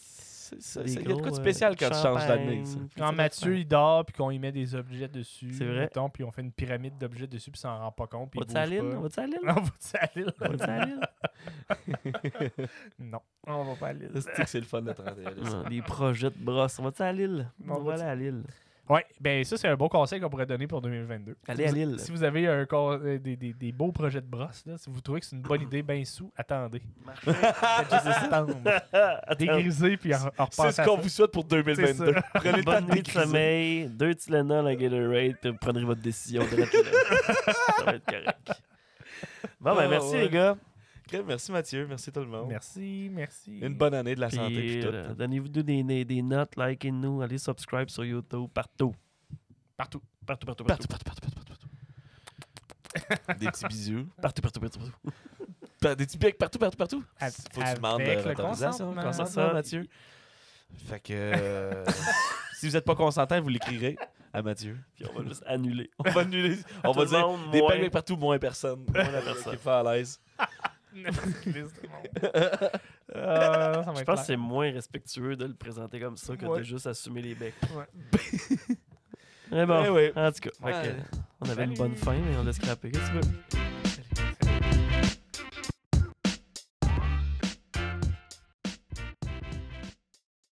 des Il y a de quoi de gros, spécial quand tu changes d'année. ça. champagne, puis Quand ça, Mathieu il dort puis qu'on y met des objets dessus, C'est vrai. mettons, puis on fait une pyramide d'objets dessus puis s'en rend pas compte. Puis il Va-tu à bouge l'île? pas. Va-tu à l'île? Non, va-tu à l'île? Va-tu à l'île? Non, on va pas à l'île. C'est que c'est le fun de 31. Non, des projets de brosse. Va-tu à Lille? Non, On va aller à Lille. Ouais, ben ça, c'est un bon conseil qu'on pourrait donner pour 2022. Allez à Lille. Si vous avez des beaux projets de brosse, là, si vous trouvez que c'est une bonne idée, ben sous, attendez. Faites juste attendre. Dégriser puis en repenser C'est ce à qu'on ça. vous souhaite pour 2022. C'est ça. Prenez le temps Bonne de nuit de dégriser. sommeil, 2 Tylenol, un Gatorade, puis vous prendrez votre décision direct là. Ça va être correct. Bon, ben Ah, merci ouais. les gars. Ok, merci Mathieu, merci tout le monde. Merci. Une bonne année de la santé Puis, puis tout. donnez-vous des notes, likez-nous, allez subscribe sur YouTube, partout. Partout. Partout, partout, Partout, partout. partout, partout, partout, partout. Des petits bisous. Partout, partout, partout. Des petits becs partout, partout, partout. Avec Faut que tu demandes le l'autorisation. consentement. Consentement, Mathieu. Fait que si vous n'êtes pas consentant, vous l'écrirez à Mathieu. Puis on va juste annuler. On va annuler. On va Tout le dire monde, des moins. becs partout, moins personne. Moins la personne. Qui fait à l'aise. Je pense que c'est moins respectueux de le présenter comme ça que Ouais. de juste assumer les becs. Mais bon, Eh oui. en tout cas, Ouais. fait que, on avait une Salut. bonne fin, mais on l'a scrappé. Qu'est-ce que tu veux?